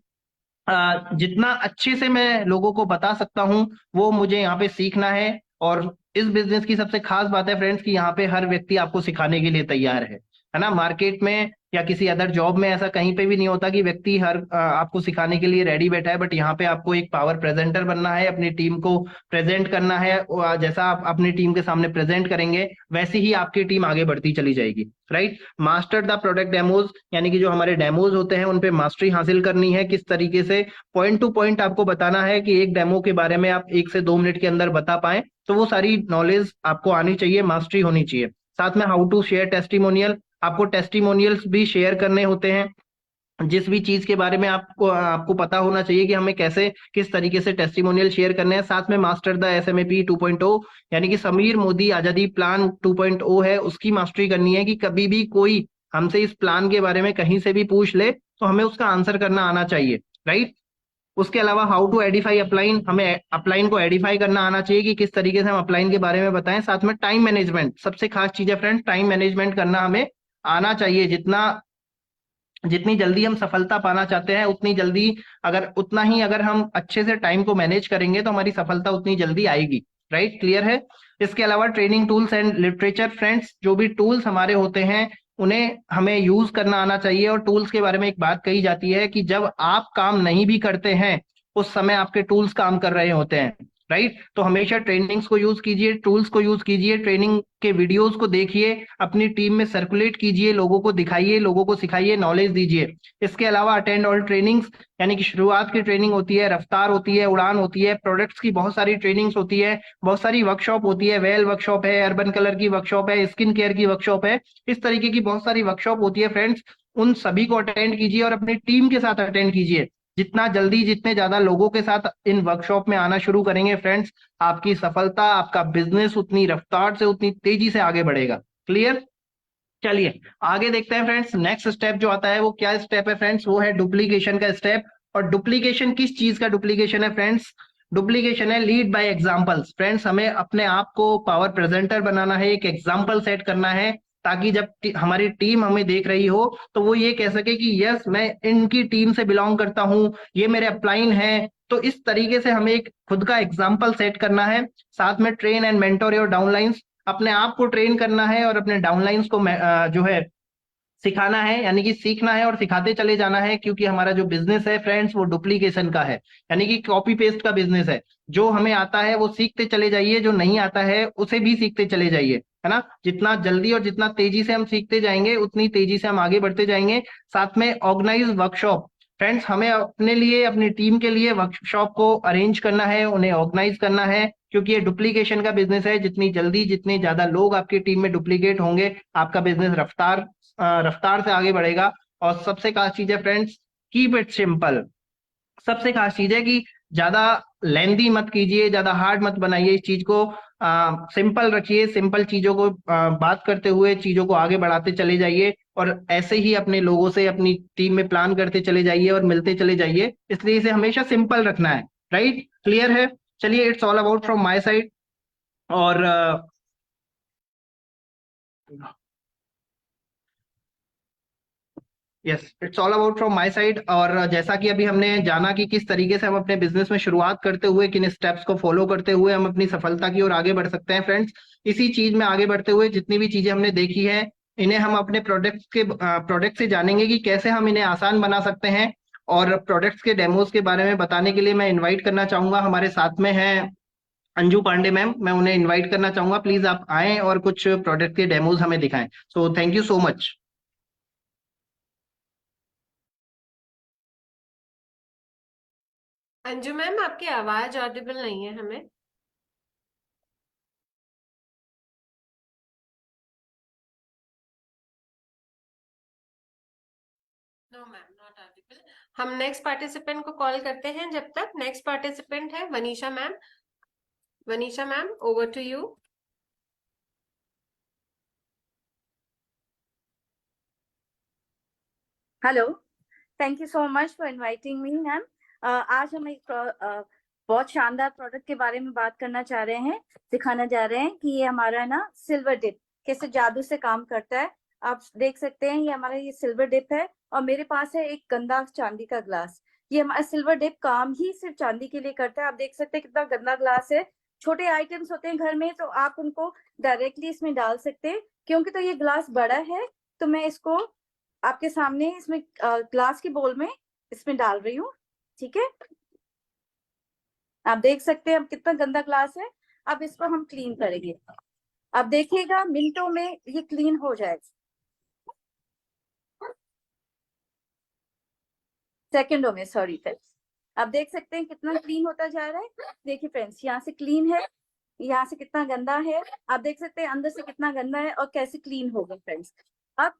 जितना अच्छे से मैं लोगों को बता सकता हूं वो मुझे यहाँ पे सीखना है। और इस बिजनेस की सबसे खास बात है फ्रेंड्स कि यहाँ पे हर व्यक्ति आपको सिखाने के लिए तैयार है ना। मार्केट में या किसी अदर जॉब में ऐसा कहीं पे भी नहीं होता कि व्यक्ति आपको सिखाने के लिए रेडी बैठा है। बट यहाँ पे आपको एक पावर प्रेजेंटर बनना है, अपनी टीम को प्रेजेंट करना है। जैसा आप अपनी टीम के सामने प्रेजेंट करेंगे वैसे ही आपकी टीम आगे बढ़ती चली जाएगी, right. Master the product demos, यानी कि जो हमारे डेमोज होते हैं उन पे मास्टरी हासिल करनी है। किस तरीके से पॉइंट टू पॉइंट आपको बताना है कि एक डेमो के बारे में आप 1 से 2 मिनट के अंदर बता पाए, तो वो सारी नॉलेज आपको आनी चाहिए, मास्टरी होनी चाहिए। साथ में हाउ टू शेयर टेस्टिमोनियल, आपको टेस्टिमोनियल्स भी शेयर करने होते हैं। जिस भी चीज के बारे में आपको पता होना चाहिए कि हमें कैसे, किस तरीके से टेस्टिमोनियल शेयर करने हैं। साथ में मास्टर द SMAP 2.0, यानी कि समीर मोदी आजादी प्लान 2.0 है, उसकी मास्टरी करनी है कि कभी भी कोई हमसे इस प्लान के बारे में कहीं से भी पूछ ले तो हमें उसका आंसर करना आना चाहिए, राइट। उसके अलावा हाउ टू एडिफाई अपलाइन, हमें अपलाइन को एडिफाई करना आना चाहिए कि किस तरीके से हम अपलाइन के बारे में बताएं। साथ में टाइम मैनेजमेंट, सबसे खास चीज है फ्रेंड, टाइम मैनेजमेंट करना हमें आना चाहिए। जितना जितनी जल्दी हम सफलता पाना चाहते हैं उतनी जल्दी अगर हम अच्छे से टाइम को मैनेज करेंगे तो हमारी सफलता उतनी जल्दी आएगी। राइट, क्लियर है। इसके अलावा training tools and literature, friends जो भी टूल्स हमारे होते हैं उन्हें हमें यूज करना आना चाहिए। और टूल्स के बारे में एक बात कही जाती है कि जब आप काम नहीं भी करते हैं उस समय आपके टूल्स काम कर रहे होते हैं। राइट, तो हमेशा ट्रेनिंग्स को यूज कीजिए, टूल्स को यूज कीजिए, ट्रेनिंग के वीडियोस को देखिए, अपनी टीम में सर्कुलेट कीजिए, लोगों को दिखाइए, लोगों को सिखाइए, नॉलेज दीजिए। इसके अलावा अटेंड ऑल ट्रेनिंग्स, यानी कि शुरुआत की ट्रेनिंग होती है, रफ्तार होती है, उड़ान होती है, प्रोडक्ट्स की बहुत सारी ट्रेनिंग्स होती है, बहुत सारी वर्कशॉप होती है, वेल वर्कशॉप है, अर्बन कलर की वर्कशॉप है, स्किन केयर की वर्कशॉप है, इस तरीके की बहुत सारी वर्कशॉप होती है फ्रेंड्स। उन सभी को अटेंड कीजिए और अपनी टीम के साथ अटेंड कीजिए। जितना जल्दी जितने ज्यादा लोगों के साथ इन वर्कशॉप में आना शुरू करेंगे फ्रेंड्स, आपकी सफलता, आपका बिजनेस उतनी रफ्तार से, उतनी तेजी से आगे बढ़ेगा। क्लियर। चलिए आगे देखते हैं फ्रेंड्स। नेक्स्ट स्टेप जो आता है वो क्या स्टेप है फ्रेंड्स, वो है डुप्लीकेशन का स्टेप। और डुप्लीकेशन किस चीज का डुप्लीकेशन है फ्रेंड्स? डुप्लीकेशन है लीड बाय एग्जांपल्स। फ्रेंड्स हमें अपने आप को पावर प्रेजेंटर बनाना है, एक एग्जांपल सेट करना है, ताकि जब हमारी टीम हमें देख रही हो तो वो ये कह सके कि यस मैं इनकी टीम से बिलोंग करता हूं, ये मेरे अपलाइन है। तो इस तरीके से हमें एक खुद का एग्जाम्पल सेट करना है। साथ में train and mentor your downlines, अपने आप को ट्रेन करना है और अपने डाउनलाइंस को जो है सिखाना है, यानी कि सीखना है और सिखाते चले जाना है। क्योंकि हमारा जो बिजनेस है फ्रेंड्स वो डुप्लीकेशन का है, यानी कि कॉपी पेस्ट का बिजनेस है। जो हमें आता है वो सीखते चले जाइए, जो नहीं आता है उसे भी सीखते चले जाइए, है ना। जितना जल्दी और जितना तेजी से हम सीखते जाएंगे उतनी तेजी से हम आगे बढ़ते जाएंगे। साथ में ऑर्गेनाइज वर्कशॉप, फ्रेंड्स हमें अपने लिए, अपनी टीम के लिए वर्कशॉप को अरेंज करना है, उन्हें ऑर्गेनाइज करना है। क्योंकि ये डुप्लीकेशन का बिजनेस है, जितनी जल्दी जितने ज्यादा लोग आपकी टीम में डुप्लीकेट होंगे आपका बिजनेस रफ्तार से आगे बढ़ेगा। और सबसे खास चीज है फ्रेंड्स, कीप इट सिंपल। सबसे खास चीज है कि ज्यादा लेंदी मत कीजिए, ज्यादा हार्ड मत बनाइए इस चीज को, सिंपल रखिए। सिंपल चीजों को बात करते हुए चीजों को आगे बढ़ाते चले जाइए। और ऐसे ही अपने लोगों से, अपनी टीम में प्लान करते चले जाइए और मिलते चले जाइए। इसलिए इसे हमेशा सिंपल रखना है। राइट, क्लियर है। चलिए, it's all about from my side. और yes, it's all about from my side. और जैसा कि अभी हमने जाना कि किस तरीके से हम अपने बिजनेस में शुरुआत करते हुए, किन स्टेप्स को फॉलो करते हुए हम अपनी सफलता की ओर आगे बढ़ सकते हैं फ्रेंड्स। इसी चीज में आगे बढ़ते हुए जितनी भी चीजें हमने देखी है, इन्हें हम अपने प्रोडक्ट से जानेंगे कि कैसे हम इन्हें आसान बना सकते हैं। और प्रोडक्ट्स के डेमोज के बारे में बताने के लिए मैं इन्वाइट करना चाहूंगा, हमारे साथ में है अंजू पांडे मैम। मैं उन्हें इन्वाइट करना चाहूंगा, प्लीज आप आएं और कुछ प्रोडक्ट के डेमोज हमें दिखाएं। So thank you so much. Anju ma'am, आपकी आवाज ऑडिबल नहीं है हमें। No ma'am, not audible. हम नेक्स्ट पार्टिसिपेंट को कॉल करते हैं। जब तक नेक्स्ट पार्टिसिपेंट है Vanisha ma'am. Vanisha ma'am, over to you. Hello, thank you so much for inviting me ma'am. आज हम एक बहुत शानदार प्रोडक्ट के बारे में बात करना चाह रहे हैं, दिखाना जा रहे हैं कि ये हमारा ना सिल्वर डिप कैसे जादू से काम करता है। आप देख सकते हैं ये हमारा ये सिल्वर डिप है और मेरे पास है एक गंदा चांदी का ग्लास। ये हमारा सिल्वर डिप काम ही सिर्फ चांदी के लिए करता है। आप देख सकते हैं कितना गंदा ग्लास है। छोटे आइटम्स होते हैं घर में तो आप उनको डायरेक्टली इसमें डाल सकते हैं। क्योंकि तो ये ग्लास बड़ा है तो मैं इसको आपके सामने इसमें ग्लास की बोल में इसमें डाल रही हूँ। ठीक है, आप देख सकते हैं अब कितना गंदा ग्लास है। अब इसको हम क्लीन करेंगे। अब देखिएगा मिनटों में ये क्लीन हो जाएगा, सेकंडों में, सॉरी फ्रेंड्स। आप देख सकते हैं कितना क्लीन होता जा रहा है। देखिए फ्रेंड्स, यहाँ से क्लीन है, यहाँ से कितना गंदा है। आप देख सकते हैं अंदर से कितना गंदा है और कैसे क्लीन होगा फ्रेंड्स। अब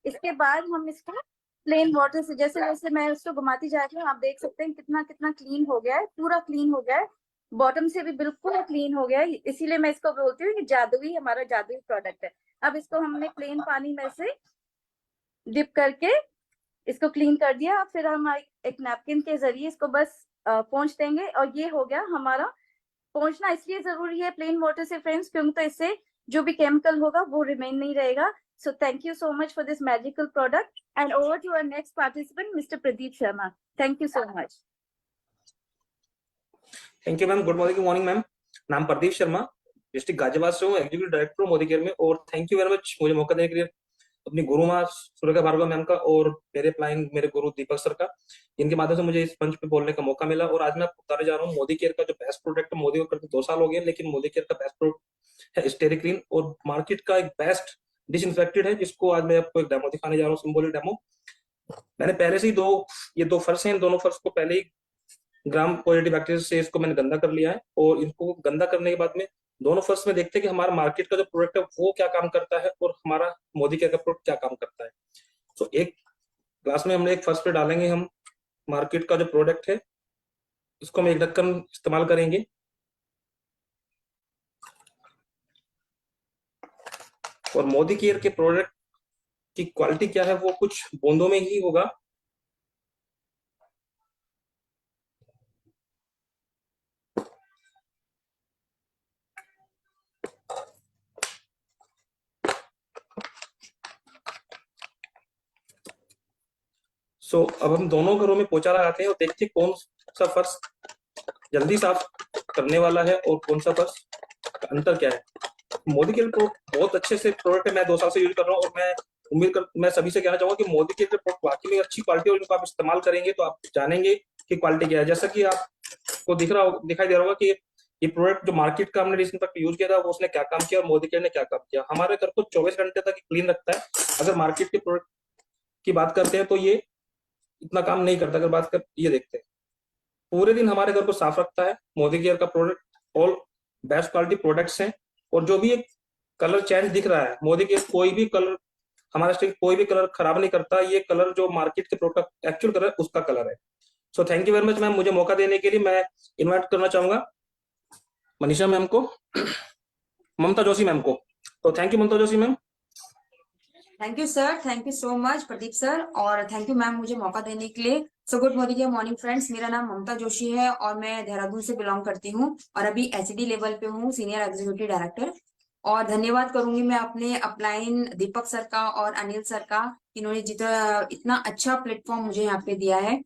इसके बाद हम इसको प्लेन वाटर से जैसे जैसे मैं उसको घुमाती जाती हूँ, आप देख सकते हैं कितना कितना क्लीन हो गया है, पूरा क्लीन हो गया है, बॉटम से भी बिल्कुल क्लीन हो गया है। इसीलिए मैं इसको बोलती हूँ कि जादुई, हमारा जादुई प्रोडक्ट है। अब इसको हमने प्लेन पानी में से डिप करके इसको क्लीन कर दिया। फिर हम एक नैपकिन के जरिए इसको बस पोंछ देंगे और ये हो गया हमारा। पोंछना इसलिए जरूरी है प्लेन वाटर से फ्रेंड्स, क्योंकि तो इससे जो भी केमिकल होगा वो रिमेन नहीं रहेगा। So thank you so much for this magical product. And over to our next participant, Mr. Pradeep Sharma. Thank you so much. Thank you ma'am. Good morning ma'am. नाम प्रदीप शर्मा, डिस्ट्रिक्ट गाजियाबाद से हूँ, executive director हूँ Modi care में। और thank you very much मुझे मौका देने के लिए अपनी गुरु माँ सुरेखा भार्गव मैम का और मेरे फ्लाइंग मेरे गुरु दीपक सर का, इनके माध्यम से मुझे इस मंच पे बोलने का मौका मिला। और आज मैं आपको बताने जा रहा हूँ मोदी केयर का जो बेस्ट प्रोडक्ट है। मोदी को करते 2 साल हो गए, लेकिन मोदी केयर का बेस्ट प्रोडक्ट है स्टेरिक्लीन, और मार्केट का एक बेस्ट डिसइंफेक्टेड है, जिसको आज मैं आपको एक डेमो दिखाने जा रहा हूँ, सिंबॉलिक डेमो। मैंने पहले से ही दो फर्श हैं, दोनों फर्श को पहले ही ग्राम पॉजिटिव बैक्टीरिया से इसको मैंने गंदा कर लिया है। और इनको गंदा करने के बाद में दोनों फर्श में देखते हैं कि हमारा मार्केट का जो प्रोडक्ट है वो क्या काम करता है और हमारा मोदी केयर का प्रोडक्ट क्या काम करता है। तो एक ग्लास में हमने एक फर्श पे डालेंगे हम मार्केट का जो प्रोडक्ट है, इसको हम एक ढक्कन इस्तेमाल करेंगे। और मोदी केयर के प्रोडक्ट की क्वालिटी क्या है वो कुछ बूंदों में ही होगा। अब हम दोनों घरों में पोछा लगाते हैं और देखते हैं कौन सा फर्श जल्दी साफ करने वाला है और कौन सा फर्श का अंतर क्या है। मोदी केयर बहुत अच्छे से प्रोडक्ट है, मैं 2 साल से यूज कर रहा हूँ। और मैं सभी से कहना चाहूंगा कि मोदी केयर के प्रोडक्ट वाकई में अच्छी क्वालिटी, और इनको आप इस्तेमाल करेंगे तो आप जानेंगे कि क्वालिटी क्या है। जैसा कि आपको दिखाई दे रहा होगा कि ये प्रोडक्ट जो मार्केट का हमने डिसइंफेक्ट यूज किया था वो उसने क्या काम किया और मोदी केयर ने क्या काम किया। हमारे घर को 24 घंटे तक क्लीन रखता है। अगर मार्केट के प्रोडक्ट की बात करते हैं तो ये इतना काम नहीं करता। अगर बात कर ये देखते हैं, पूरे दिन हमारे घर को साफ रखता है। मोदी केयर का product all best quality products हैं। और जो भी एक कलर चेंज दिख रहा है, मोदी केयर कोई भी कलर हमारा स्टिक कोई भी कलर खराब नहीं करता। ये कलर जो मार्केट के प्रोडक्ट एक्चुअल कलर उसका कलर है। सो thank you very much ma'am, मुझे मौका देने के लिए। मैं इन्वाइट करना चाहूंगा मनीषा मैम को, ममता जोशी मैम को। तो thank you Mamta Joshi ma'am. Thank you sir, thank you so much Pradeep sir, और थैंक यू मैम मुझे मौका देने के लिए। सो गुड मॉर्निंग फ्रेंड्स, मेरा नाम ममता जोशी है और मैं देहरादून से बिलोंग करती हूँ और अभी एचडी लेवल पे हूँ, सीनियर एग्जीक्यूटिव डायरेक्टर। और धन्यवाद करूंगी मैं अपने अपलाइन दीपक सर का और अनिल सर का, इन्होंने इतना अच्छा प्लेटफॉर्म मुझे यहाँ पे दिया है।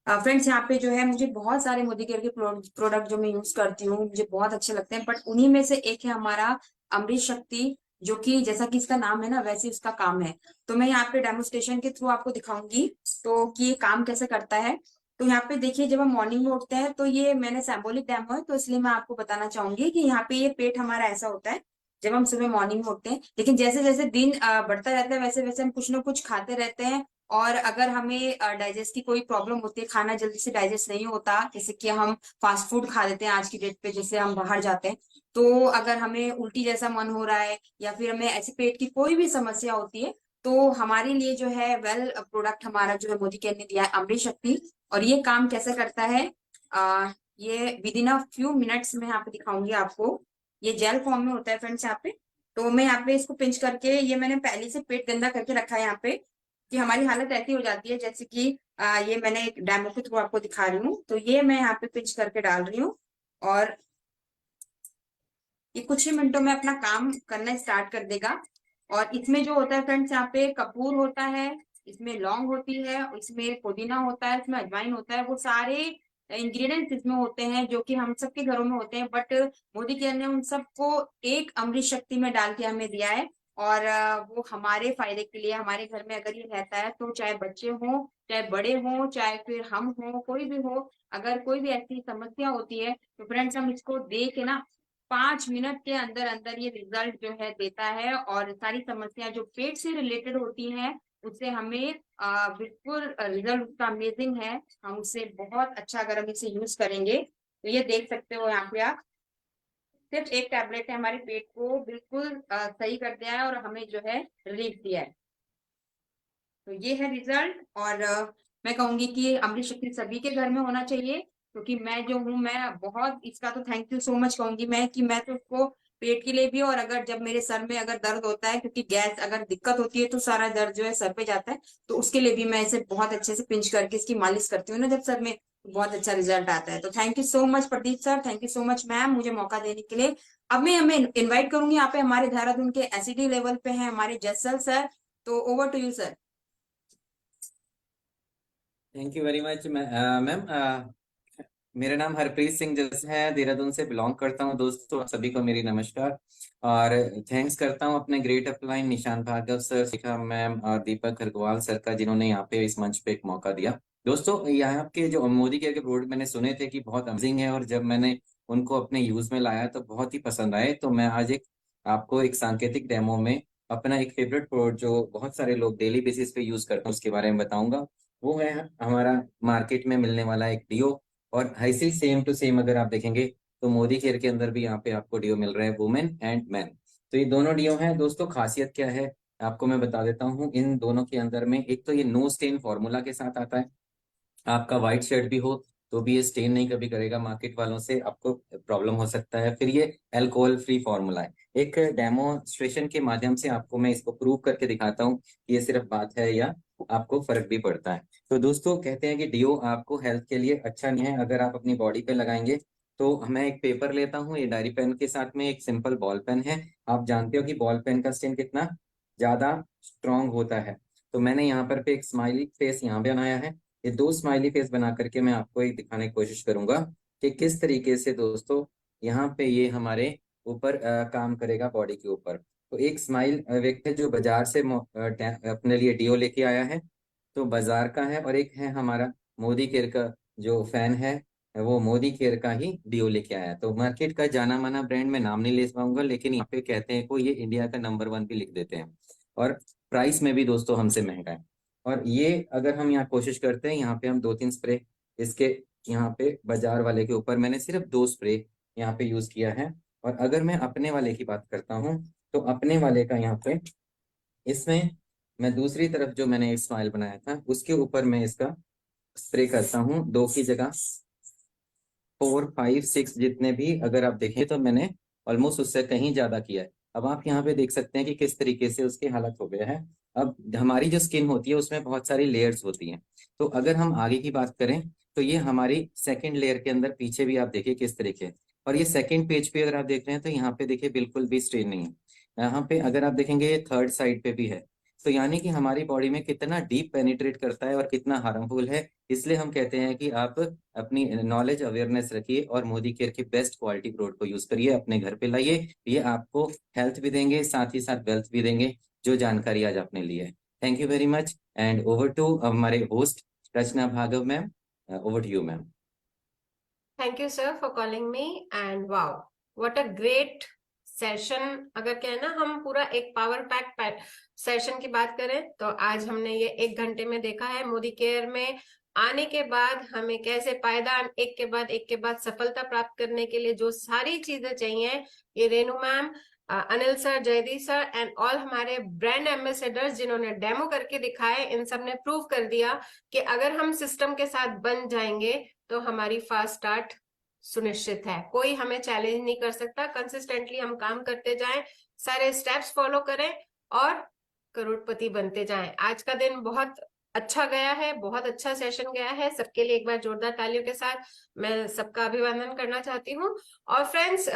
फ्रेंड्स यहाँ पे जो है मुझे बहुत सारे मोदी केयर के प्रोडक्ट जो मैं यूज करती हूँ मुझे बहुत अच्छे लगते हैं, बट उन्हीं में से एक है हमारा अमृत शक्ति, जो कि जैसा कि इसका नाम है ना वैसे इसका काम है। तो मैं यहाँ पे डेमोस्ट्रेशन के थ्रू आपको दिखाऊंगी तो कि ये काम कैसे करता है। तो यहाँ पे देखिए, जब हम मॉर्निंग में उठते हैं तो ये मैंने सिंबॉलिक डेमो है तो इसलिए मैं आपको बताना चाहूंगी कि यहाँ पे ये पेट हमारा ऐसा होता है जब हम सुबह मॉर्निंग में उठते हैं। लेकिन जैसे जैसे दिन बढ़ता रहता है वैसे वैसे हम कुछ ना कुछ खाते रहते हैं, और अगर हमें डाइजेस्ट की कोई प्रॉब्लम होती है, खाना जल्दी से डाइजेस्ट नहीं होता, जैसे कि हम फास्ट फूड खा लेते हैं आज की डेट पे, जैसे हम बाहर जाते हैं, तो अगर हमें उल्टी जैसा मन हो रहा है या फिर हमें ऐसे पेट की कोई भी समस्या होती है, तो हमारे लिए जो है प्रोडक्ट हमारा जो है मोदी केयर ने दिया है अमृत शक्ति। और ये काम कैसे करता है, ये with in a few minutes में यहाँ पे दिखाऊंगी आपको। ये जेल फॉर्म में होता है फ्रेंड्स यहाँ पे। तो मैं यहाँ पे इसको पिंच करके, ये मैंने पहले से पेट गंदा करके रखा है यहाँ पे, कि हमारी हालत ऐसी हो जाती है जैसे कि ये मैंने एक डेमो के थ्रू आपको दिखा रही हूँ। तो ये मैं यहाँ पे पिंच करके डाल रही हूँ और ये कुछ ही मिनटों में अपना काम करना स्टार्ट कर देगा। और इसमें जो होता है फ्रेंड्स, यहाँ पे कपूर होता है, इसमें लौंग होती है, इसमें पुदीना होता है, इसमें अजवाइन होता है, वो सारे इंग्रेडिएंट्स इसमें होते हैं जो कि हम सबके घरों में होते हैं, बट मोदी केयर ने उन सबको एक अमृत शक्ति में डाल के हमें दिया है। और वो हमारे फायदे के लिए, हमारे घर में अगर ये रहता है तो चाहे बच्चे हों, चाहे बड़े हों, चाहे फिर हम हों, कोई भी हो, अगर कोई भी ऐसी समस्या होती है तो फ्रेंड्स हम इसको दे के ना 5 मिनट के अंदर अंदर ये रिजल्ट जो है देता है। और सारी समस्या जो पेट से रिलेटेड होती है उससे हमें बिल्कुल रिजल्ट उसका अमेजिंग है। हम उससे बहुत अच्छा, अगर हम इसे यूज करेंगे तो ये देख सकते हो यहाँ पे आप, सिर्फ एक टैबलेट है, हमारे पेट को बिल्कुल सही कर दिया है और हमें जो है रिलीफ दिया है। तो ये है रिजल्ट। और मैं कहूंगी कि अमृत शक्ति सभी के घर में होना चाहिए, क्योंकि मैं जो हूँ, मैं बहुत इसका तो थैंक यू सो मच कहूंगी मैं, कि मैं तो उसको पेट के लिए भी, और अगर जब मेरे सर में अगर दर्द होता है, क्योंकि गैस अगर दिक्कत होती है तो सारा दर्द जो है सर पे जाता है, तो उसके लिए भी मैं इसे बहुत अच्छे से पिंच करके इसकी मालिश करती हूँ ना जब सर में, बहुत अच्छा रिजल्ट आता है। तो thank you so much Pradeep sir, thank you so much ma'am मुझे मौका देने के लिए। अब मैं हमें इनवाइट करूंगी, यहाँ पे हमारे देहरादून के एसईडी लेवल पे हैं हमारे जसल सर, तो over to you sir. Thank you very much ma'am. मेरा नाम हरप्रीत सिंह जस है, देहरादून से बिलोंग करता हूँ। दोस्तों सभी को मेरी नमस्कार और थैंक्स करता हूँ अपने ग्रेट अपलाइन निशान भार्गव सर, शिखा मैम और दीपक खरगोवाल सर का, जिन्होंने यहाँ पे इस मंच पे एक मौका दिया। दोस्तों यहाँ के जो मोदी केयर के प्रोडक्ट मैंने सुने थे कि बहुत अमेजिंग है, और जब मैंने उनको अपने यूज में लाया तो बहुत ही पसंद आए। तो मैं आज आपको एक सांकेतिक डेमो में अपना एक फेवरेट प्रोडक्ट जो बहुत सारे लोग डेली बेसिस पे यूज करते हैं उसके बारे में बताऊंगा। वो है हमारा मार्केट में मिलने वाला एक डिओ, और ऐसे सेम टू सेम अगर आप देखेंगे तो मोदी केयर के अंदर भी यहाँ पे आपको डिओ मिल रहा है, वुमेन एंड मैन। तो ये दोनों डिओ हैं। दोस्तों खासियत क्या है आपको मैं बता देता हूँ। इन दोनों के अंदर में एक तो ये नो स्टेन फॉर्मूला के साथ आता है, आपका व्हाइट शर्ट भी हो तो भी ये स्टेन नहीं कभी करेगा, मार्केट वालों से आपको प्रॉब्लम हो सकता है। फिर ये अल्कोहल फ्री फॉर्मूला है। एक डेमोन्स्ट्रेशन के माध्यम से आपको मैं इसको प्रूव करके दिखाता हूँ कि ये सिर्फ बात है या आपको फर्क भी पड़ता है। तो दोस्तों कहते हैं कि डिओ आपको हेल्थ के लिए अच्छा नहीं है, अगर आप अपनी बॉडी पे लगाएंगे। तो मैं एक पेपर लेता हूँ, ये डायरी पेन के साथ में एक सिंपल बॉल पेन है। आप जानते हो कि बॉल पेन का स्टेन कितना ज्यादा स्ट्रांग होता है। तो मैंने यहाँ पर पे एक स्माइली फेस यहाँ पे बनाया है। ये दो स्माइली फेस बना करके मैं आपको एक दिखाने की कोशिश करूंगा कि किस तरीके से दोस्तों यहाँ पे ये हमारे ऊपर काम करेगा बॉडी के ऊपर। तो एक स्माइल व्यक्ति है जो बाजार से अपने लिए डिओ लेके आया है, तो बाजार का है, और एक है हमारा मोदी केयर का जो फैन है, वो मोदी केयर का ही डिओ लेके आया है। तो मार्केट का जाना माना ब्रांड में नाम नहीं ले पाऊंगा, लेकिन यहाँ पे कहते हैं को ये इंडिया का नंबर 1 भी लिख देते हैं, और प्राइस में भी दोस्तों हमसे महंगा है। और ये अगर हम यहाँ कोशिश करते हैं, यहाँ पे हम 2-3 स्प्रे इसके यहाँ पे बाजार वाले के ऊपर मैंने सिर्फ 2 स्प्रे यहाँ पे यूज किया है। और अगर मैं अपने वाले की बात करता हूँ तो अपने वाले का यहाँ पे इसमें मैं दूसरी तरफ जो मैंने एक स्माइल बनाया था उसके ऊपर मैं इसका स्प्रे करता हूँ 2 की जगह 4, 5, 6 जितने भी अगर आप देखें तो मैंने ऑलमोस्ट उससे कहीं ज्यादा किया है। अब आप यहाँ पे देख सकते हैं कि किस तरीके से उसकी हालत हो गया है। अब हमारी जो स्किन होती है उसमें बहुत सारी लेयर्स होती हैं। तो अगर हम आगे की बात करें तो ये हमारी सेकंड लेयर के अंदर पीछे भी आप देखिए किस तरीके, और ये सेकंड पेज पे अगर आप देख रहे हैं तो यहाँ पे देखिए बिल्कुल भी स्ट्रेन नहीं है। यहाँ पे अगर आप देखेंगे ये थर्ड साइड पे भी है। तो यानी कि हमारी बॉडी में कितना डीप पेनिट्रेट करता है और कितना हार्मफुल है। इसलिए हम कहते हैं कि आप अपनी नॉलेज अवेयरनेस रखिए और मोदी केयर की बेस्ट क्वालिटी प्रोडक्ट को यूज करिए, अपने घर पे लाइए। ये आपको हेल्थ भी देंगे, साथ ही साथ वेल्थ भी देंगे, जो जानकारी आज आपने ली है। Thank you very much and over to हमारे host Rachna Bhargava ma'am. Over to you ma'am. Thank you sir for calling me and wow what a great session. अगर क्या है ना हम पूरा एक पावर पैक सेशन की बात करें तो आज हमने ये 1 घंटे में देखा है मोदी केयर में आने के बाद हमें कैसे पायदान एक के बाद सफलता प्राप्त करने के लिए जो सारी चीजें चाहिए, ये Renu ma'am, Anil sir, Jaideep sir and all हमारे ब्रांड एम्बेसडर्स जिन्होंने डेमो करके दिखाए, इन सब ने प्रूव कर दिया कि अगर हम सिस्टम के साथ बन जाएंगे तो हमारी फास्ट स्टार्ट सुनिश्चित है। कोई हमें चैलेंज नहीं कर सकता। कंसिस्टेंटली हम काम करते जाएं, सारे स्टेप्स फॉलो करें और करोड़पति बनते जाएं। आज का दिन बहुत अच्छा गया है, बहुत अच्छा सेशन गया है। सबके लिए एक बार जोरदार तालियों के साथ मैं सबका अभिवादन करना चाहती हूँ। और फ्रेंड्स,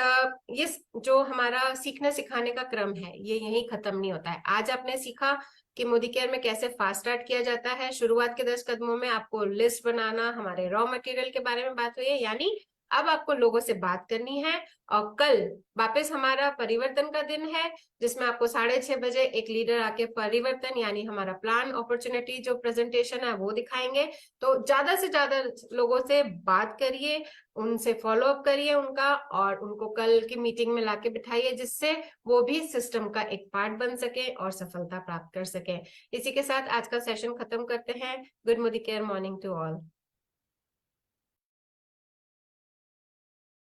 ये जो हमारा सीखने सिखाने का क्रम है ये यहीं खत्म नहीं होता है। आज आपने सीखा कि मोदी केयर में कैसे फास्ट स्टार्ट किया जाता है। शुरुआत के 10 कदमों में आपको लिस्ट बनाना, हमारे रॉ मटेरियल के बारे में बात हुई है, यानी अब आपको लोगों से बात करनी है। और कल वापस हमारा परिवर्तन का दिन है जिसमें आपको 6:30 बजे एक लीडर आके परिवर्तन यानी हमारा प्लान अपॉर्चुनिटी जो प्रेजेंटेशन है वो दिखाएंगे। तो ज्यादा से ज्यादा लोगों से बात करिए, उनसे फॉलो अप करिए उनका, और उनको कल की मीटिंग में लाके बिठाइए जिससे वो भी सिस्टम का एक पार्ट बन सके और सफलता प्राप्त कर सके। इसी के साथ आज का सेशन खत्म करते हैं। Good Modicare morning to all.